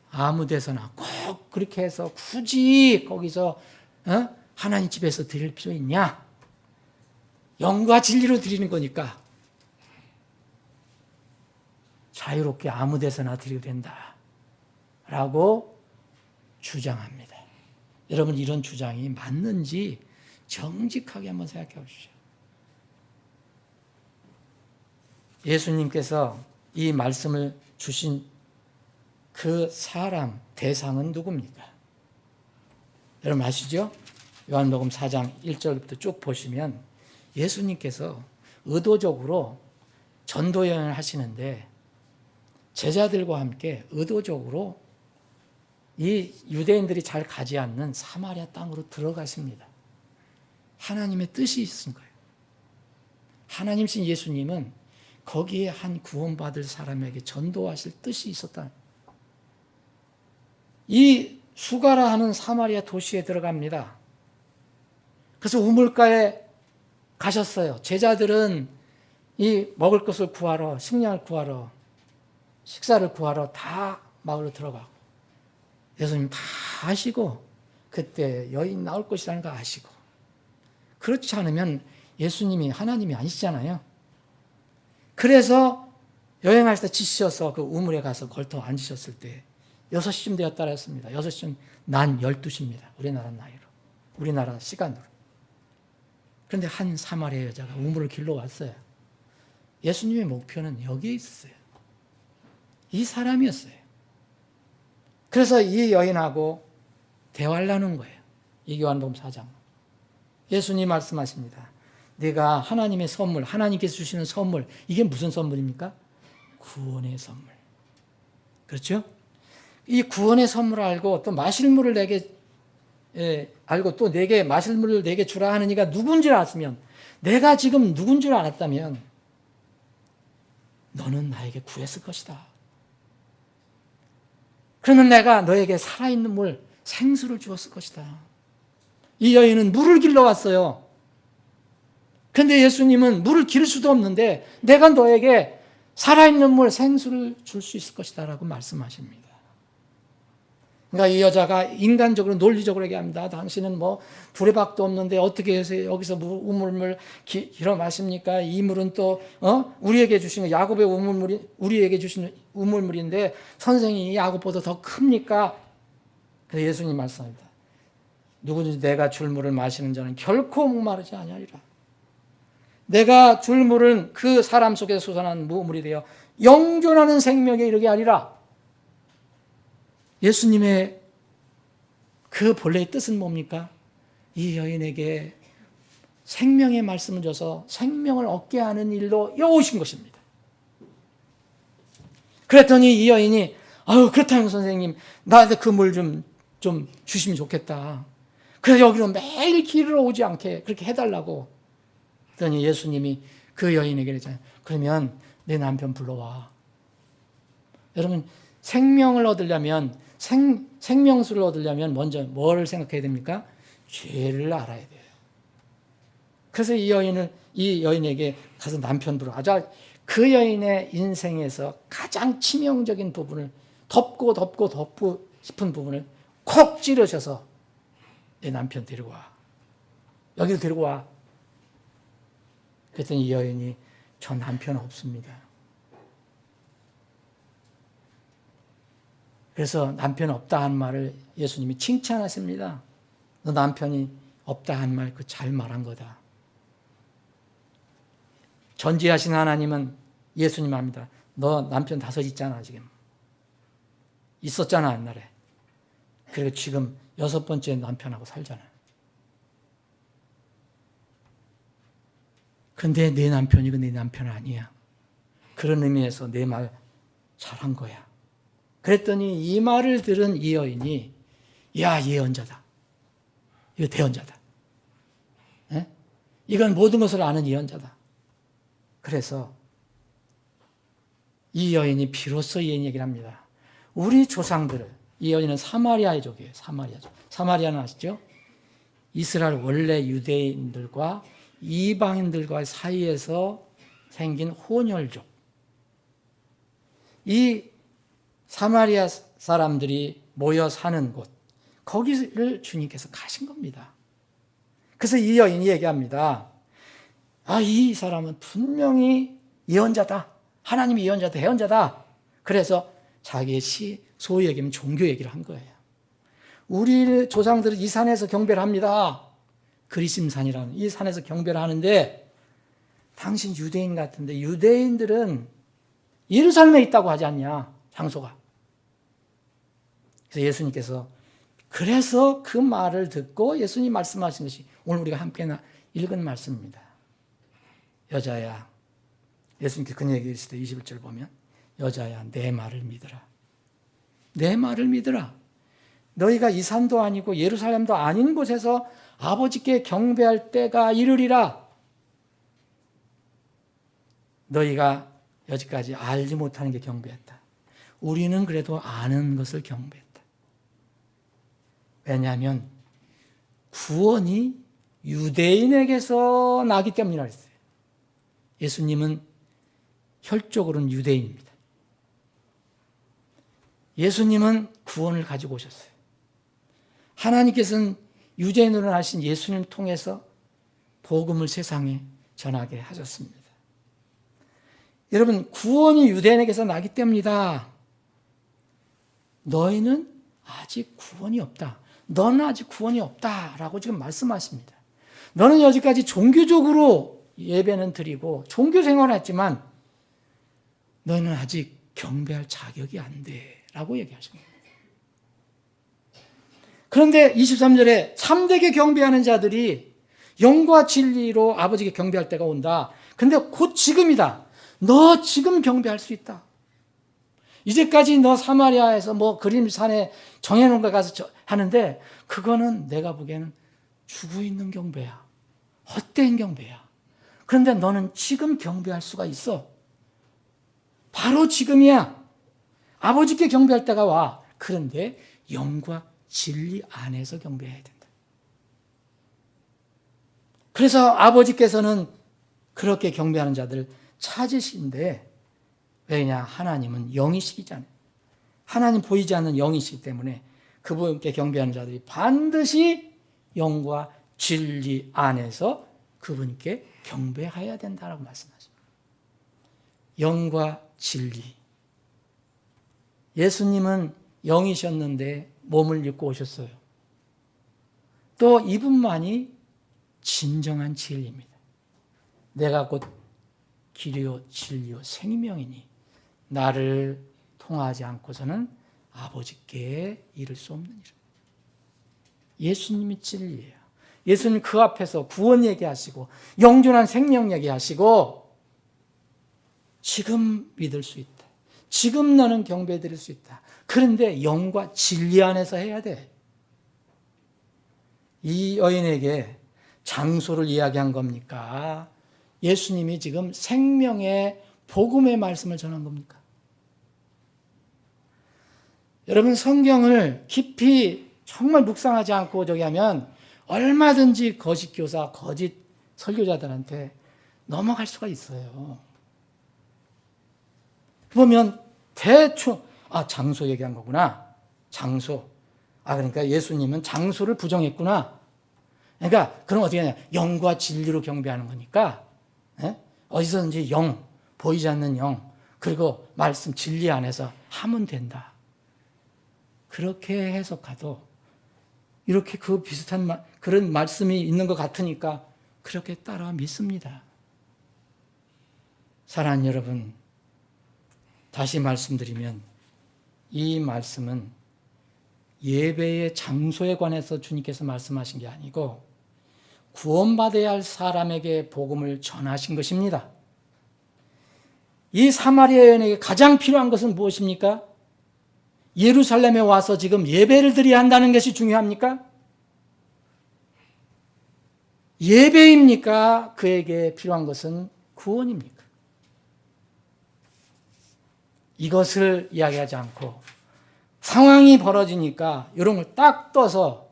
아무 데서나 꼭 그렇게 해서 굳이 거기서 하나님 집에서 드릴 필요 있냐? 영과 진리로 드리는 거니까 자유롭게 아무 데서나 드려도 된다 라고 주장합니다. 여러분, 이런 주장이 맞는지 정직하게 한번 생각해 보십시오. 예수님께서 이 말씀을 주신 그 사람, 대상은 누굽니까? 여러분 아시죠? 요한복음 4장 1절부터 쭉 보시면 예수님께서 의도적으로 전도 여행을 하시는데 제자들과 함께 의도적으로 이 유대인들이 잘 가지 않는 사마리아 땅으로 들어가십니다. 하나님의 뜻이 있은 거예요. 하나님이신 예수님은 거기에 한 구원받을 사람에게 전도하실 뜻이 있었다. 이 수가라 하는 사마리아 도시에 들어갑니다. 그래서 우물가에 가셨어요. 제자들은 이 먹을 것을 구하러, 식량을 구하러, 식사를 구하러 다 마을로 들어가고 예수님 다 아시고 그때 여인 나올 것이라는 거 아시고 그렇지 않으면 예수님이 하나님이 아니시잖아요. 그래서 여행할 때 지치셔서 그 우물에 가서 걸터 앉으셨을 때 6시쯤 되었다 했습니다. 6시쯤 난 12시입니다. 우리나라 나이로. 우리나라 시간으로. 그런데 한 사마리아 여자가 우물을 길러 왔어요. 예수님의 목표는 여기에 있었어요. 이 사람이었어요. 그래서 이 여인하고 대화를 나눈 거예요. 이 요한복음 4장. 예수님 말씀하십니다. 내가 하나님의 선물, 하나님께서 주시는 선물, 이게 무슨 선물입니까? 구원의 선물. 그렇죠? 이 구원의 선물을 알고 또 마실 물을 내게 알고 또 내게 마실 물을 내게 주라 하는 이가 누군 줄 알았으면, 내가 지금 누군 줄 알았다면 너는 나에게 구했을 것이다. 그러면 내가 너에게 살아있는 물, 생수를 주었을 것이다. 이 여인은 물을 길러 왔어요. 그런데 예수님은 물을 기를 수도 없는데 내가 너에게 살아있는 물, 생수를 줄 수 있을 것이다 라고 말씀하십니다. 그러니까 이 여자가 인간적으로 논리적으로 얘기합니다. 당신은 뭐 두레박도 없는데 어떻게 해서 여기서 우물물 길어 마십니까? 이 물은 또 우리에게 주신 거, 야곱의 우물물이 우리에게 주신 우물물인데 선생이 야곱보다 더 큽니까? 그래서 예수님 말씀합니다. 누구든지 내가 줄 물을 마시는 자는 결코 목마르지 아니하리라. 내가 줄 물은 그 사람 속에서 솟아난 물이 되어 영존하는 생명에 이르게 하리라. 예수님의 그 본래의 뜻은 뭡니까? 이 여인에게 생명의 말씀을 줘서 생명을 얻게 하는 일로 여오신 것입니다. 그랬더니 이 여인이 그렇다면 선생님 나한테 그 물 좀 주시면 좋겠다. 그래서 여기로 매일 길으러 오지 않게 그렇게 해달라고. 그랬더니 예수님이 그 여인에게 그랬잖아요. 그러면 내 남편 불러와. 여러분 생명을 얻으려면 생명수를 얻으려면 먼저 뭐를 생각해야 됩니까? 죄를 알아야 돼요. 그래서 이 여인에게 가서 남편 불러와. 그 여인의 인생에서 가장 치명적인 부분을 덮고 싶은 부분을 콕 찌르셔서 내 남편 데리고 와. 여기로 데리고 와. 그랬더니 이 여인이 저 남편 없습니다. 그래서 남편 없다 한 말을 예수님이 칭찬하십니다. 너 남편이 없다 한 말 그 잘 말한 거다. 전지하신 하나님은 예수님 합니다. 너 남편 5 있잖아 지금. 있었잖아 옛날에. 그리고 지금 6번째 남편하고 살잖아. 근데 내 남편이고 내 남편 아니야. 그런 의미에서 내 말 잘한 거야. 그랬더니 이 말을 들은 이 여인이 야 예언자다. 이거 대언자다. 에? 이건 모든 것을 아는 예언자다. 그래서 이 여인이 비로소 이 얘기를 합니다. 우리 조상들을, 이 여인은 사마리아족이에요. 사마리아족. 사마리아는 아시죠? 이스라엘 원래 유대인들과 이방인들과 사이에서 생긴 혼혈족. 이 사마리아 사람들이 모여 사는 곳, 거기를 주님께서 가신 겁니다. 그래서 이 여인이 얘기합니다. 이 사람은 분명히 예언자다. 하나님이 예언자다, 대언자다. 그래서 자기의 소위 얘기하면 종교 얘기를 한 거예요. 우리 조상들은 이 산에서 경배를 합니다. 그리심산이라는 이 산에서 경배를 하는데 당신 유대인 같은데 유대인들은 예루살렘에 있다고 하지 않냐, 장소가. 그래서 예수님께서 그래서 그 말을 듣고 예수님이 말씀하신 것이 오늘 우리가 함께 읽은 말씀입니다. 여자야, 예수님께서 그 얘기했을 때 21절 보면 여자야 내 말을 믿으라. 내 말을 믿으라. 너희가 이 산도 아니고 예루살렘도 아닌 곳에서 아버지께 경배할 때가 이르리라. 너희가 여지까지 알지 못하는 게 경배했다. 우리는 그래도 아는 것을 경배했다. 왜냐하면 구원이 유대인에게서 나기 때문이라 했어요. 예수님은 혈족으로는 유대인입니다. 예수님은 구원을 가지고 오셨어요. 하나님께서는 유대인으로 하신 예수님을 통해서 복음을 세상에 전하게 하셨습니다. 여러분, 구원이 유대인에게서 나기 때문이다. 너희는 아직 구원이 없다. 너는 아직 구원이 없다라고 지금 말씀하십니다. 너는 여지까지 종교적으로 예배는 드리고 종교 생활을 했지만 너는 아직 경배할 자격이 안 돼 라고 얘기하십니다. 그런데 23절에 참되게 경배하는 자들이 영과 진리로 아버지께 경배할 때가 온다. 근데 곧 지금이다. 너 지금 경배할 수 있다. 이제까지 너 사마리아에서 뭐 그림산에 정해놓은 거 가서 하는데 그거는 내가 보기에는 죽어 있는 경배야. 헛된 경배야. 그런데 너는 지금 경배할 수가 있어. 바로 지금이야. 아버지께 경배할 때가 와. 그런데 영과 진리 안에서 경배해야 된다. 그래서 아버지께서는 그렇게 경배하는 자들 찾으신데 왜냐? 하나님은 영이시잖아요. 하나님 보이지 않는 영이시기 때문에 그분께 경배하는 자들이 반드시 영과 진리 안에서 그분께 경배해야 된다라고 말씀하십니다. 영과 진리. 예수님은 영이셨는데 몸을 입고 오셨어요. 또 이분만이 진정한 진리입니다. 내가 곧 길이요 진리요 생명이니 나를 통하지 않고서는 아버지께 이를 수 없느니라. 예수님이 진리예요. 예수님 그 앞에서 구원 얘기하시고 영존한 생명 얘기하시고 지금 믿을 수 있다. 지금 너는 경배 드릴 수 있다. 그런데 영과 진리 안에서 해야 돼. 이 여인에게 장소를 이야기한 겁니까? 예수님이 지금 생명의 복음의 말씀을 전한 겁니까? 여러분 성경을 깊이 정말 묵상하지 않고 저기 하면 얼마든지 거짓 교사, 거짓 설교자들한테 넘어갈 수가 있어요. 보면 대충 장소 얘기한 거구나. 장소. 그러니까 예수님은 장소를 부정했구나. 그러니까 그럼 어떻게 하냐? 영과 진리로 경배하는 거니까 어디서든지 영, 보이지 않는 영, 그리고 말씀 진리 안에서 하면 된다. 그렇게 해석하도 이렇게 그 비슷한 그런 말씀이 있는 것 같으니까 그렇게 따라 믿습니다. 사랑하는 여러분, 다시 말씀드리면 이 말씀은 예배의 장소에 관해서 주님께서 말씀하신 게 아니고 구원받아야 할 사람에게 복음을 전하신 것입니다. 이 사마리아 여인에게 가장 필요한 것은 무엇입니까? 예루살렘에 와서 지금 예배를 드려야 한다는 것이 중요합니까? 예배입니까? 그에게 필요한 것은 구원입니까? 이것을 이야기하지 않고 상황이 벌어지니까 이런 걸 딱 떠서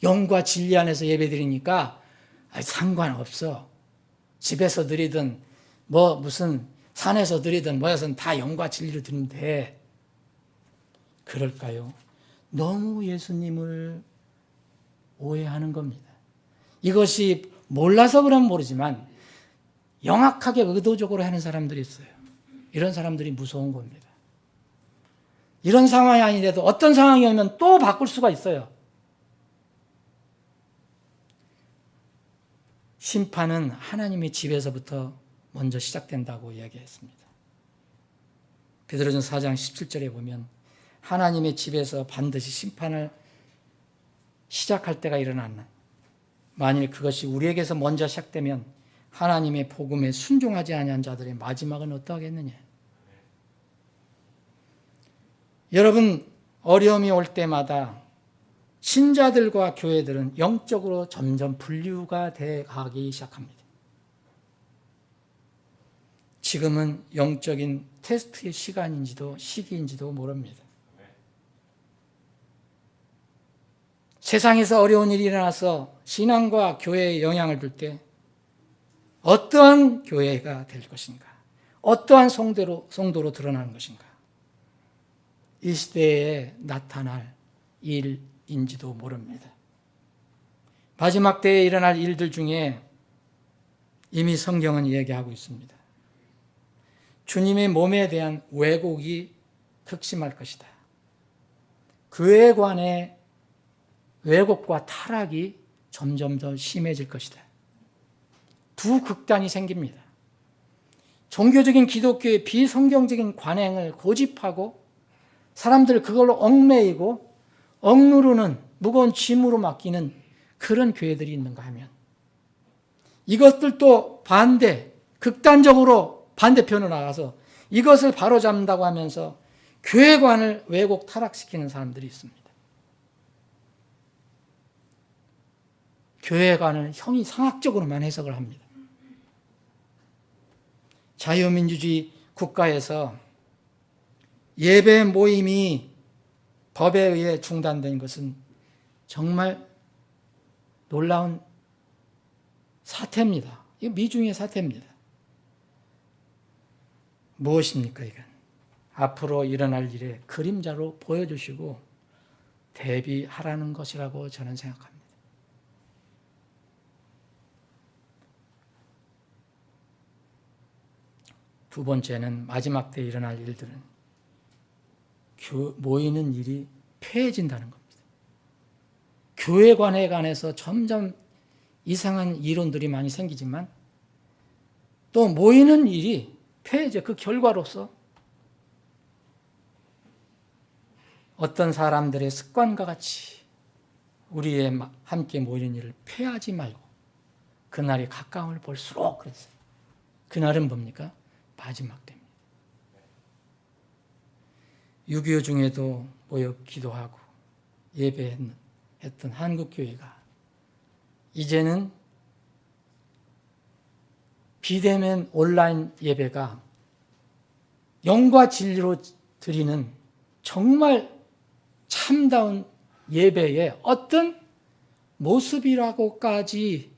영과 진리 안에서 예배드리니까 상관없어. 집에서 드리든 무슨 산에서 드리든 뭐여선 다 영과 진리로 드리면 돼. 그럴까요? 너무 예수님을 오해하는 겁니다. 이것이 몰라서 그러면 모르지만 영악하게 의도적으로 하는 사람들이 있어요. 이런 사람들이 무서운 겁니다. 이런 상황이 아닌데도 어떤 상황이 오면 또 바꿀 수가 있어요. 심판은 하나님의 집에서부터 먼저 시작된다고 이야기했습니다. 베드로전서 4장 17절에 보면 하나님의 집에서 반드시 심판을 시작할 때가 일어났나. 만일 그것이 우리에게서 먼저 시작되면 하나님의 복음에 순종하지 아니한 자들의 마지막은 어떠하겠느냐. 여러분, 어려움이 올 때마다 신자들과 교회들은 영적으로 점점 분류가 돼 가기 시작합니다. 지금은 영적인 테스트의 시기인지도 모릅니다. 세상에서 어려운 일이 일어나서 신앙과 교회에 영향을 줄 때 어떠한 교회가 될 것인가? 어떠한 성도로 드러나는 것인가? 이 시대에 나타날 일인지도 모릅니다. 마지막 때에 일어날 일들 중에 이미 성경은 얘기하고 있습니다. 주님의 몸에 대한 왜곡이 극심할 것이다. 교회 관의 왜곡과 타락이 점점 더 심해질 것이다. 두 극단이 생깁니다. 종교적인 기독교의 비성경적인 관행을 고집하고 사람들을 그걸로 얽매이고 억누르는 무거운 짐으로 맡기는 그런 교회들이 있는가 하면 이것들도 극단적으로 반대편으로 나가서 이것을 바로잡는다고 하면서 교회관을 왜곡 타락시키는 사람들이 있습니다. 교회관을 형이상학적으로만 해석을 합니다. 자유민주주의 국가에서 예배 모임이 법에 의해 중단된 것은 정말 놀라운 사태입니다. 이거 미중의 사태입니다. 무엇입니까, 이건? 앞으로 일어날 일에 그림자로 보여주시고 대비하라는 것이라고 저는 생각합니다. 두 번째는 마지막 때 일어날 일들은 모이는 일이 폐해진다는 겁니다. 교회관에 관해서 점점 이상한 이론들이 많이 생기지만 또 모이는 일이 폐해져. 그 결과로서 어떤 사람들의 습관과 같이 우리의 함께 모이는 일을 폐하지 말고 그날이 가까움을 볼수록 그랬어요. 그날은 뭡니까? 마지막 때입니다. 6.25 중에도 모여 기도하고 예배했던 한국교회가 이제는 비대면 온라인 예배가 영과 진리로 드리는 정말 참다운 예배의 어떤 모습이라고까지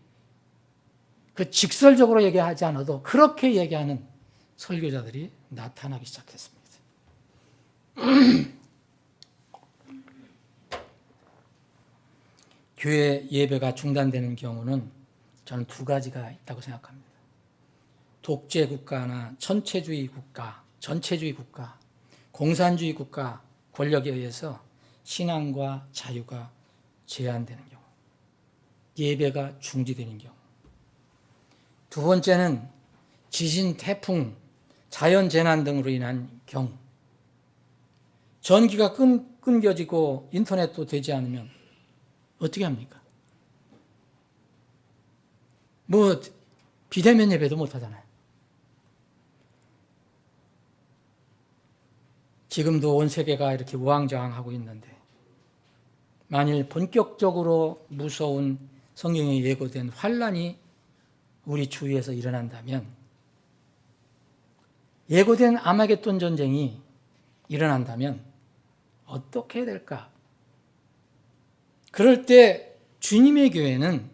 직설적으로 얘기하지 않아도 그렇게 얘기하는 설교자들이 나타나기 시작했습니다. 교회 예배가 중단되는 경우는 저는 두 가지가 있다고 생각합니다. 독재 국가나 전체주의 국가, 공산주의 국가 권력에 의해서 신앙과 자유가 제한되는 경우, 예배가 중지되는 경우. 두 번째는 지진, 태풍, 자연재난 등으로 인한 경우. 전기가 끊겨지고 인터넷도 되지 않으면 어떻게 합니까? 비대면 예배도 못 하잖아요. 지금도 온 세계가 이렇게 우왕좌왕하고 있는데 만일 본격적으로 무서운 성경에 예고된 환란이 우리 주위에서 일어난다면, 예고된 아마겟돈 전쟁이 일어난다면 어떻게 해야 될까? 그럴 때 주님의 교회는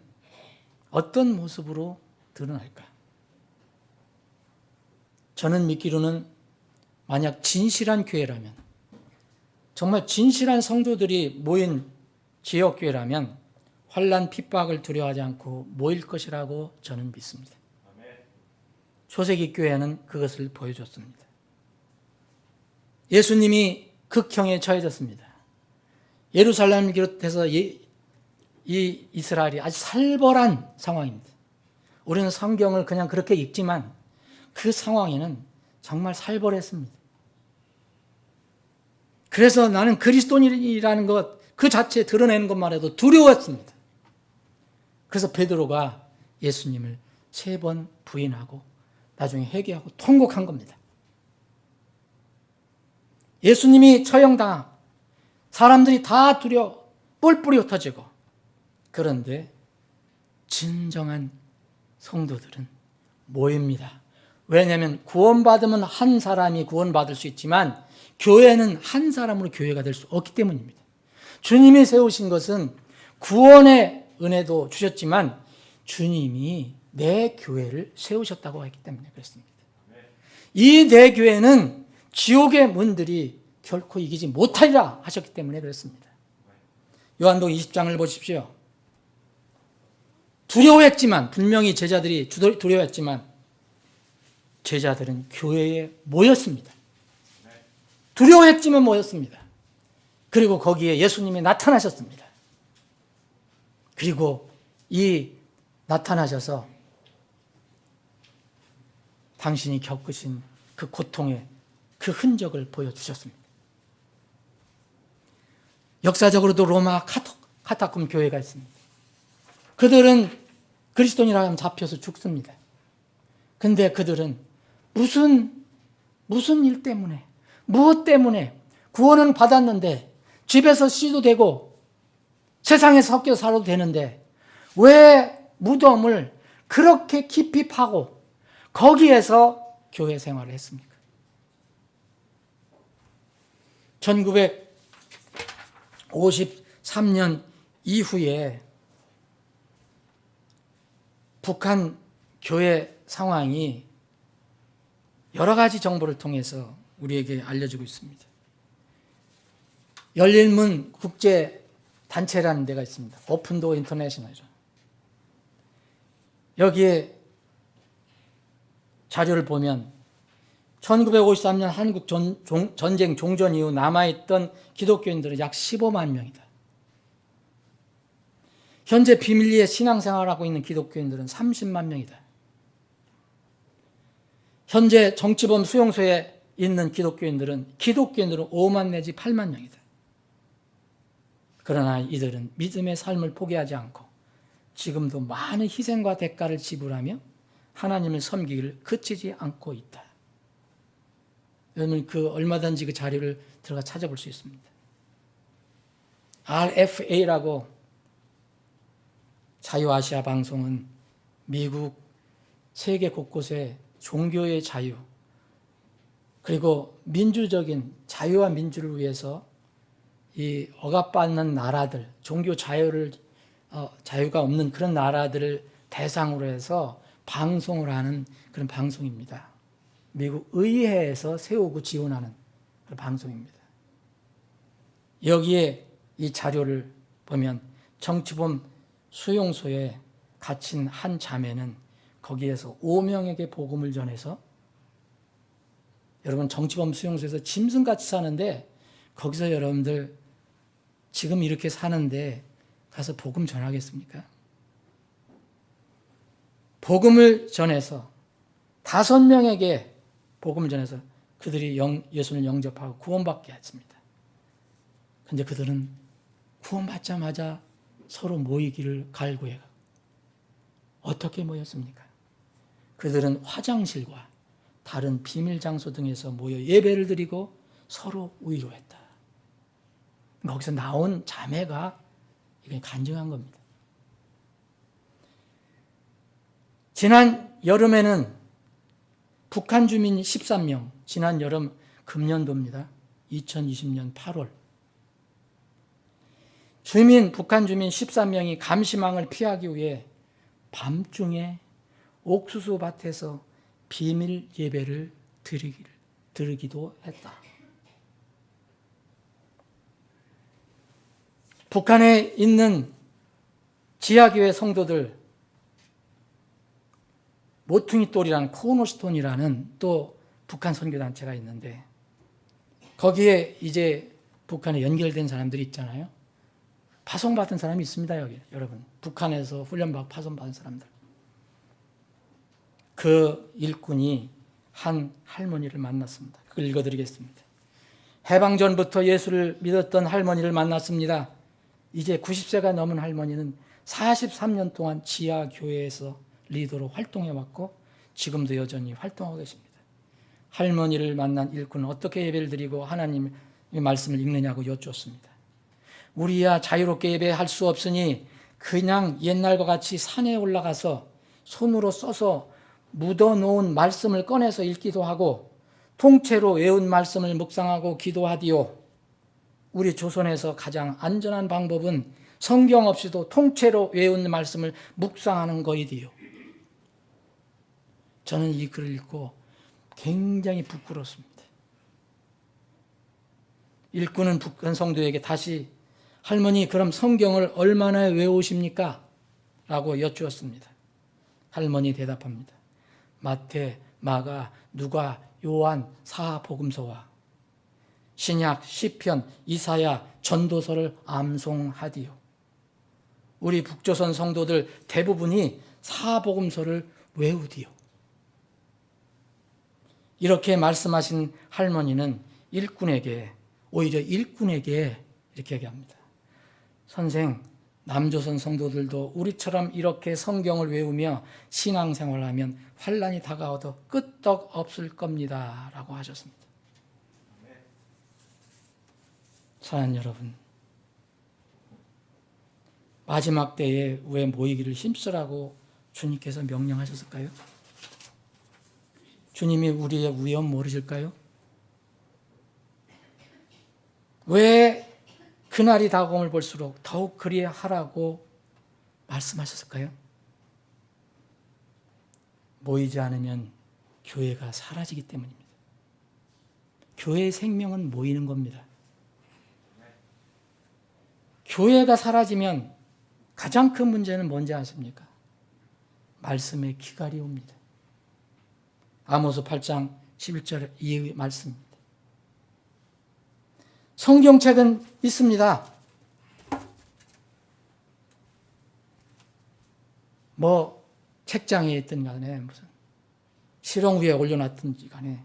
어떤 모습으로 드러날까? 저는 믿기로는 만약 진실한 교회라면, 정말 진실한 성도들이 모인 지역교회라면 환난 핍박을 두려워하지 않고 모일 것이라고 저는 믿습니다. 초세기 교회는 그것을 보여줬습니다. 예수님이 극형에 처해졌습니다. 예루살렘을 비롯해서 이 이스라엘이 아주 살벌한 상황입니다. 우리는 성경을 그냥 그렇게 읽지만 그 상황에는 정말 살벌했습니다. 그래서 나는 그리스도인이라는 것 그 자체에 드러내는 것만 해도 두려웠습니다. 그래서 베드로가 예수님을 3번 부인하고 나중에 회개하고 통곡한 겁니다. 예수님이 처형당하고 사람들이 다 두려워 뿔뿔이 흩어지고, 그런데 진정한 성도들은 모입니다. 왜냐하면 구원받으면 한 사람이 구원받을 수 있지만 교회는 한 사람으로 교회가 될 수 없기 때문입니다. 주님이 세우신 것은 구원의 은혜도 주셨지만 주님이 내 교회를 세우셨다고 했기 때문에 그렇습니다. 이 내 교회는 지옥의 문들이 결코 이기지 못하리라 하셨기 때문에 그렇습니다. 요한복음 20장을 보십시오. 두려워했지만, 분명히 제자들이 두려워했지만 제자들은 교회에 모였습니다. 두려워했지만 모였습니다. 그리고 거기에 예수님이 나타나셨습니다. 그리고 나타나셔서 당신이 겪으신 그 고통의 그 흔적을 보여주셨습니다. 역사적으로도 로마 카타콤 교회가 있습니다. 그들은 그리스도인이라 하면 잡혀서 죽습니다. 근데 그들은 무슨 일 때문에, 무엇 때문에 구원은 받았는데, 집에서 쉬도 되고 세상에 섞여 살아도 되는데 왜 무덤을 그렇게 깊이 파고 거기에서 교회 생활을 했습니까? 1953년 이후에 북한 교회 상황이 여러 가지 정보를 통해서 우리에게 알려지고 있습니다. 열린문 국제 단체라는 데가 있습니다. 오픈도어 인터내셔널이죠. 여기에 자료를 보면 1953년 한국 전쟁 종전 이후 남아있던 기독교인들은 약 15만 명이다. 현재 비밀리에 신앙생활하고 있는 기독교인들은 30만 명이다. 현재 정치범 수용소에 있는 기독교인들은 5만 내지 8만 명이다. 그러나 이들은 믿음의 삶을 포기하지 않고 지금도 많은 희생과 대가를 지불하며 하나님을 섬기기를 그치지 않고 있다. 여러분 얼마든지 그 자료를 들어가 찾아볼 수 있습니다. RFA라고 자유아시아 방송은 미국 세계 곳곳에 종교의 자유 그리고 민주적인 자유와 민주를 위해서 이 억압받는 나라들, 종교 자유가 없는 그런 나라들을 대상으로 해서 방송을 하는 그런 방송입니다. 미국 의회에서 세우고 지원하는 그런 방송입니다. 여기에 이 자료를 보면 정치범 수용소에 갇힌 한 자매는 거기에서 5명에게 복음을 전해서, 여러분 정치범 수용소에서 짐승같이 사는데 거기서 여러분들 지금 이렇게 사는데 가서 복음 전하겠습니까? 복음을 전해서 5명에게 복음을 전해서 그들이 예수를 영접하고 구원받게 했습니다. 그런데 그들은 구원받자마자 서로 모이기를 갈구해요. 어떻게 모였습니까? 그들은 화장실과 다른 비밀 장소 등에서 모여 예배를 드리고 서로 위로했다. 거기서 나온 자매가 이게 간증한 겁니다. 지난 여름에는 북한 주민 13명, 지난 여름 금년도입니다. 2020년 8월. 북한 주민 13명이 감시망을 피하기 위해 밤중에 옥수수 밭에서 비밀 예배를 드리기도 했다. 북한에 있는 지하교회 성도들, 모퉁이돌이라는 코너스톤이라는 또 북한 선교단체가 있는데 거기에 이제 북한에 연결된 사람들이 있잖아요. 파송받은 사람이 있습니다. 여기 여러분 북한에서 훈련받고 파송받은 사람들. 그 일꾼이 한 할머니를 만났습니다. 그걸 읽어드리겠습니다. 해방 전부터 예수를 믿었던 할머니를 만났습니다. 이제 90세가 넘은 할머니는 43년 동안 지하교회에서 리더로 활동해왔고 지금도 여전히 활동하고 계십니다. 할머니를 만난 일꾼은 어떻게 예배를 드리고 하나님의 말씀을 읽느냐고 여쭈었습니다. 우리야 자유롭게 예배할 수 없으니 그냥 옛날과 같이 산에 올라가서 손으로 써서 묻어놓은 말씀을 꺼내서 읽기도 하고 통째로 외운 말씀을 묵상하고 기도하디요. 우리 조선에서 가장 안전한 방법은 성경 없이도 통째로 외운 말씀을 묵상하는 거이디요. 저는 이 글을 읽고 굉장히 부끄럽습니다. 일꾼은 북한 성도에게 다시 할머니 그럼 성경을 얼마나 외우십니까? 라고 여쭈었습니다. 할머니 대답합니다. 마태, 마가, 누가, 요한, 사복음서와 신약, 시편, 이사야, 전도서를 암송하디요. 우리 북조선 성도들 대부분이 사복음서를 외우디요. 이렇게 말씀하신 할머니는 오히려 일꾼에게 이렇게 얘기합니다. 선생, 남조선 성도들도 우리처럼 이렇게 성경을 외우며 신앙생활을 하면 환난이 다가와도 끄떡 없을 겁니다. 라고 하셨습니다. 사랑하는 여러분, 마지막 때에 왜 모이기를 힘쓰라고 주님께서 명령하셨을까요? 주님이 우리의 위험 모르실까요? 왜 그날이 다가옴을 볼수록 더욱 그리하라고 말씀하셨을까요? 모이지 않으면 교회가 사라지기 때문입니다. 교회의 생명은 모이는 겁니다. 교회가 사라지면 가장 큰 문제는 뭔지 아십니까? 말씀의 기갈이 옵니다. 아모스 8장 11절 이 말씀입니다. 성경책은 있습니다. 뭐 책장에 있든 간에 무슨 실용 위에 올려놨든지 간에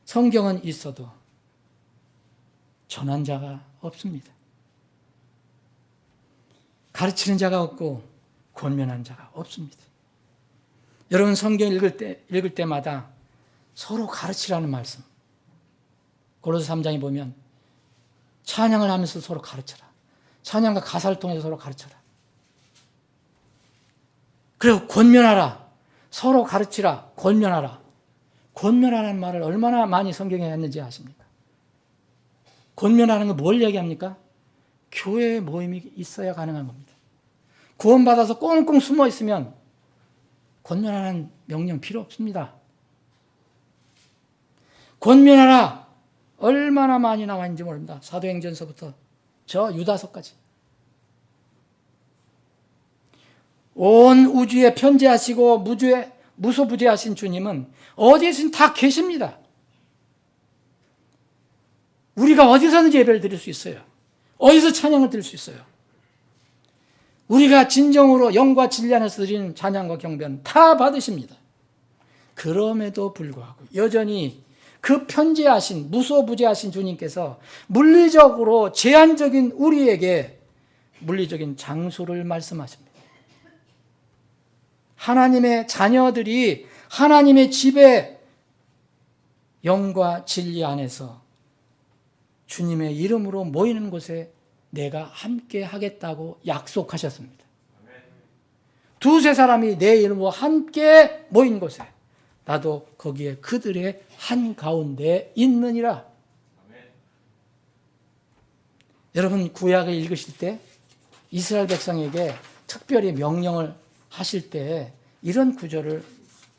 성경은 있어도 전한 자가 없습니다. 가르치는 자가 없고 권면한 자가 없습니다. 여러분 성경 읽을 때마다 서로 가르치라는 말씀. 고린도서 3장에 보면 찬양을 하면서 서로 가르쳐라. 찬양과 가사를 통해서 서로 가르쳐라. 그리고 권면하라. 서로 가르치라. 권면하라. 권면하라는 말을 얼마나 많이 성경에 했는지 아십니까? 권면하는 건 뭘 얘기합니까? 교회 모임이 있어야 가능한 겁니다. 구원받아서 꽁꽁 숨어 있으면 권면하라는 명령 필요 없습니다. 권면하라. 얼마나 많이 나와 있는지 모릅니다. 사도행전서부터 저 유다서까지 온 우주에 편재하시고 무소부재하신 주님은 어디에서든 다 계십니다. 우리가 어디서든지 예배를 드릴 수 있어요. 어디서 찬양을 드릴 수 있어요. 우리가 진정으로 영과 진리 안에서 드리는 찬양과 경배는 다 받으십니다. 그럼에도 불구하고 여전히 그 편재하신 무소부재하신 주님께서 물리적으로 제한적인 우리에게 물리적인 장소를 말씀하십니다. 하나님의 자녀들이 하나님의 집에 영과 진리 안에서 주님의 이름으로 모이는 곳에 내가 함께 하겠다고 약속하셨습니다. 두세 사람이 내 이름으로 함께 모인 곳에 나도 거기에 그들의 한가운데 있느니라. 여러분 구약을 읽으실 때 이스라엘 백성에게 특별히 명령을 하실 때 이런 구절을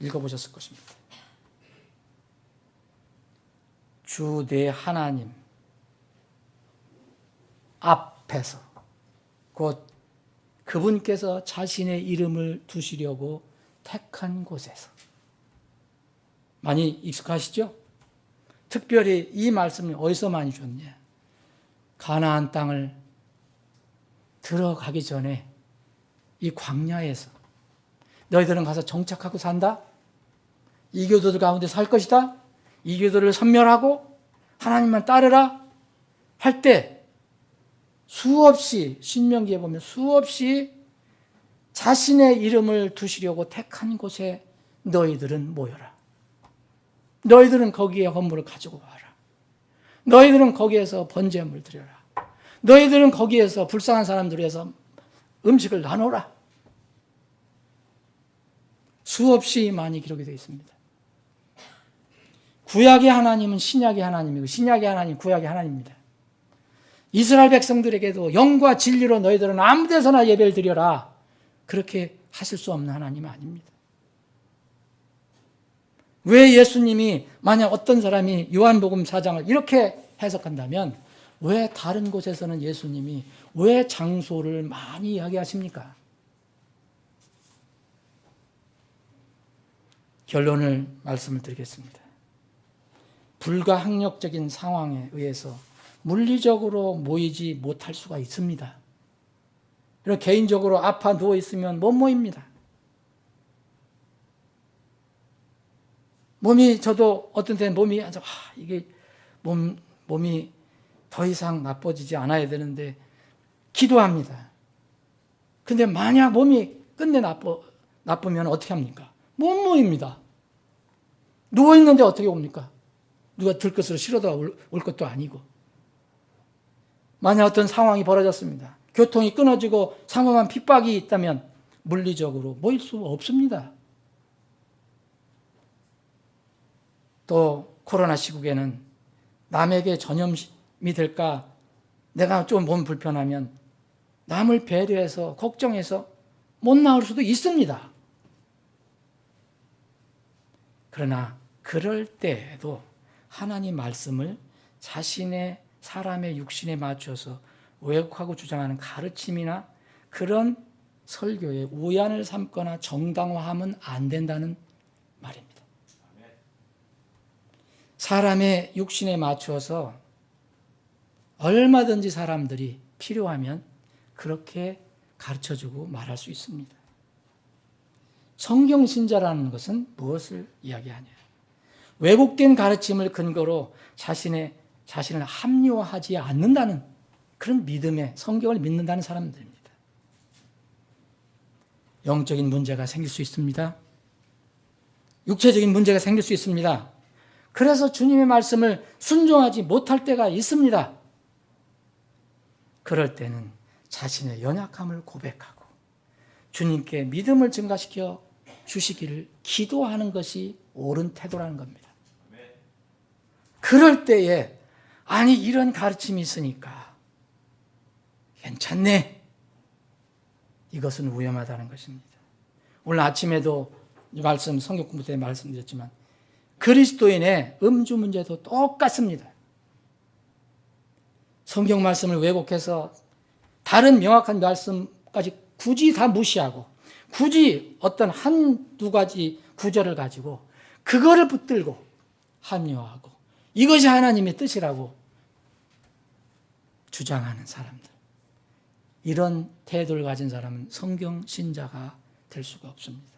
읽어보셨을 것입니다. 주 내 하나님 앞에서 곧 그분께서 자신의 이름을 두시려고 택한 곳에서. 많이 익숙하시죠? 특별히 이 말씀이 어디서 많이 줬냐? 가나안 땅을 들어가기 전에 이 광야에서 너희들은 가서 정착하고 산다? 이교도들 가운데 살 것이다? 이교도를 섬멸하고 하나님만 따르라? 할 때 수없이 신명기에 보면 수없이 자신의 이름을 두시려고 택한 곳에 너희들은 모여라. 너희들은 거기에 헌물을 가지고 와라. 너희들은 거기에서 번제물을 드려라. 너희들은 거기에서 불쌍한 사람들을 위해서 음식을 나눠라. 수없이 많이 기록이 되어 있습니다. 구약의 하나님은 신약의 하나님이고 신약의 하나님 구약의 하나님입니다. 이스라엘 백성들에게도 영과 진리로 너희들은 아무 데서나 예배를 드려라. 그렇게 하실 수 없는 하나님은 아닙니다. 왜 예수님이 만약 어떤 사람이 요한복음 4장을 이렇게 해석한다면 왜 다른 곳에서는 예수님이 왜 장소를 많이 이야기하십니까? 결론을 말씀을 드리겠습니다. 불가항력적인 상황에 의해서 물리적으로 모이지 못할 수가 있습니다. 그리고 개인적으로 아파 누워 있으면 못 모입니다. 저도 어떤 때는 몸이 이게 몸이 더 이상 나빠지지 않아야 되는데 기도합니다. 근데 만약 몸이 끝내 나쁘면 어떻게 합니까? 못 모입니다. 누워 있는데 어떻게 옵니까? 누가 들것으로 실어다 올 것도 아니고. 만약 어떤 상황이 벌어졌습니다. 교통이 끊어지고 상황한 핍박이 있다면 물리적으로 모일 수 없습니다. 또 코로나 시국에는 남에게 전염이 될까 내가 좀 몸 불편하면 남을 배려해서 걱정해서 못 나올 수도 있습니다. 그러나 그럴 때에도 하나님 말씀을 자신의 사람의 육신에 맞춰서 왜곡하고 주장하는 가르침이나 그런 설교에 우연을 삼거나 정당화하면 안 된다는 말입니다. 사람의 육신에 맞추어서 얼마든지 사람들이 필요하면 그렇게 가르쳐주고 말할 수 있습니다. 성경신자라는 것은 무엇을 이야기하냐? 왜곡된 가르침을 근거로 자신을 합리화하지 않는다는 그런 믿음에 성경을 믿는다는 사람들입니다. 영적인 문제가 생길 수 있습니다. 육체적인 문제가 생길 수 있습니다. 그래서 주님의 말씀을 순종하지 못할 때가 있습니다. 그럴 때는 자신의 연약함을 고백하고 주님께 믿음을 증가시켜 주시기를 기도하는 것이 옳은 태도라는 겁니다. 그럴 때에 이런 가르침이 있으니까 괜찮네. 이것은 위험하다는 것입니다. 오늘 아침에도 성경 공부 때 말씀드렸지만 그리스도인의 음주 문제도 똑같습니다. 성경 말씀을 왜곡해서 다른 명확한 말씀까지 굳이 다 무시하고 굳이 어떤 한두 가지 구절을 가지고 그거를 붙들고 합리화하고 이것이 하나님의 뜻이라고 주장하는 사람들, 이런 태도를 가진 사람은 성경 신자가 될 수가 없습니다.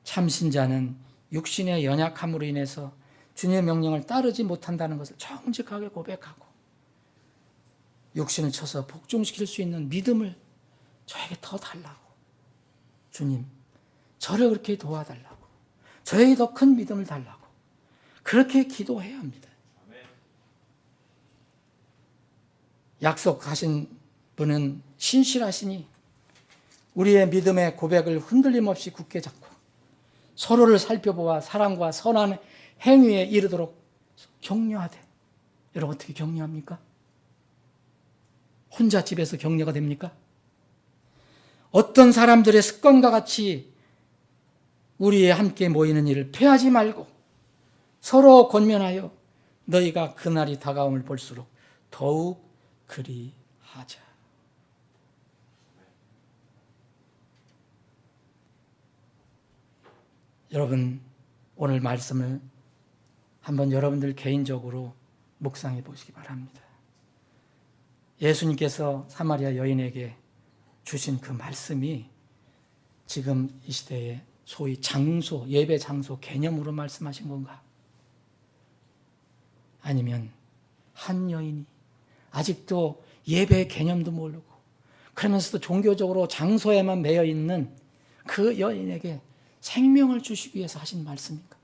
참 신자는 육신의 연약함으로 인해서 주님의 명령을 따르지 못한다는 것을 정직하게 고백하고 육신을 쳐서 복종시킬 수 있는 믿음을 저에게 더 달라고, 주님 저를 그렇게 도와달라고, 저에게 더 큰 믿음을 달라고 그렇게 기도해야 합니다. 약속하신 분은 신실하시니 우리의 믿음의 고백을 흔들림 없이 굳게 잡고 서로를 살펴보아 사랑과 선한 행위에 이르도록 격려하되. 여러분 어떻게 격려합니까? 혼자 집에서 격려가 됩니까? 어떤 사람들의 습관과 같이 우리의 함께 모이는 일을 피하지 말고 서로 권면하여 너희가 그날이 다가옴을 볼수록 더욱 그리하자. 여러분 오늘 말씀을 한번 여러분들 개인적으로 묵상해 보시기 바랍니다. 예수님께서 사마리아 여인에게 주신 그 말씀이 지금 이 시대에 소위 장소, 예배 장소 개념으로 말씀하신 건가? 아니면 한 여인이 아직도 예배 개념도 모르고 그러면서도 종교적으로 장소에만 매여 있는 그 여인에게 생명을 주시기 위해서 하신 말씀입니까?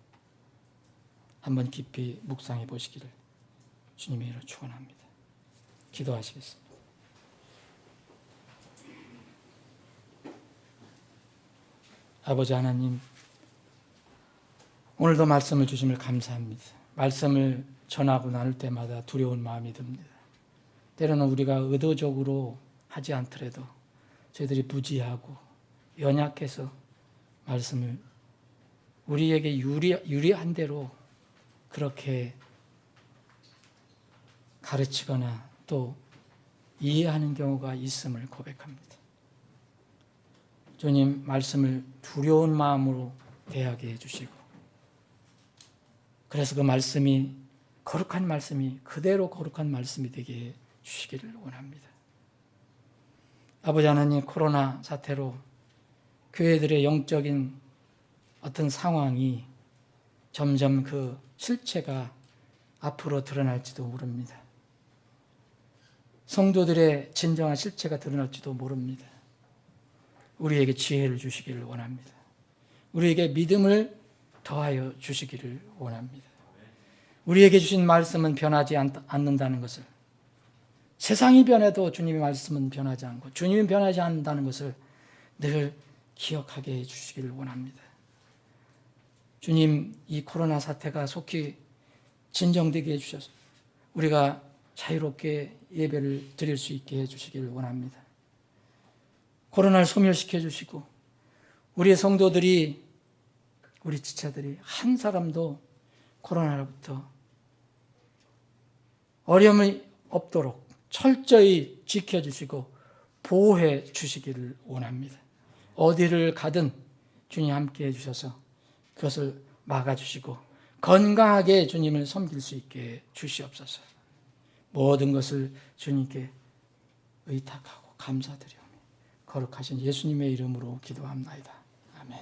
한번 깊이 묵상해 보시기를 주님의 이름으로 축원합니다. 기도하시겠습니다. 아버지 하나님, 오늘도 말씀을 주심을 감사합니다. 말씀을 전하고 나눌 때마다 두려운 마음이 듭니다. 때로는 우리가 의도적으로 하지 않더라도 저희들이 무지하고 연약해서 말씀을 우리에게 유리한 대로 그렇게 가르치거나 또 이해하는 경우가 있음을 고백합니다. 주님, 말씀을 두려운 마음으로 대하게 해주시고 그래서 그 말씀이 거룩한 말씀이 그대로 거룩한 말씀이 되게 해주시기를 원합니다. 아버지 하나님, 코로나 사태로 교회들의 영적인 어떤 상황이 점점 그 실체가 앞으로 드러날지도 모릅니다. 성도들의 진정한 실체가 드러날지도 모릅니다. 우리에게 지혜를 주시기를 원합니다. 우리에게 믿음을 더하여 주시기를 원합니다. 우리에게 주신 말씀은 변하지 않는다는 것을, 세상이 변해도 주님의 말씀은 변하지 않고 주님은 변하지 않는다는 것을 늘 기억하게 해주시기를 원합니다. 주님, 이 코로나 사태가 속히 진정되게 해주셔서 우리가 자유롭게 예배를 드릴 수 있게 해주시기를 원합니다. 코로나를 소멸시켜 주시고 우리의 성도들이, 우리 지체들이 한 사람도 코로나로부터 어려움이 없도록 철저히 지켜주시고 보호해 주시기를 원합니다. 어디를 가든 주님 함께 해주셔서 그것을 막아주시고 건강하게 주님을 섬길 수 있게 주시옵소서. 모든 것을 주님께 의탁하고 감사드리오며 거룩하신 예수님의 이름으로 기도합나이다. 아멘.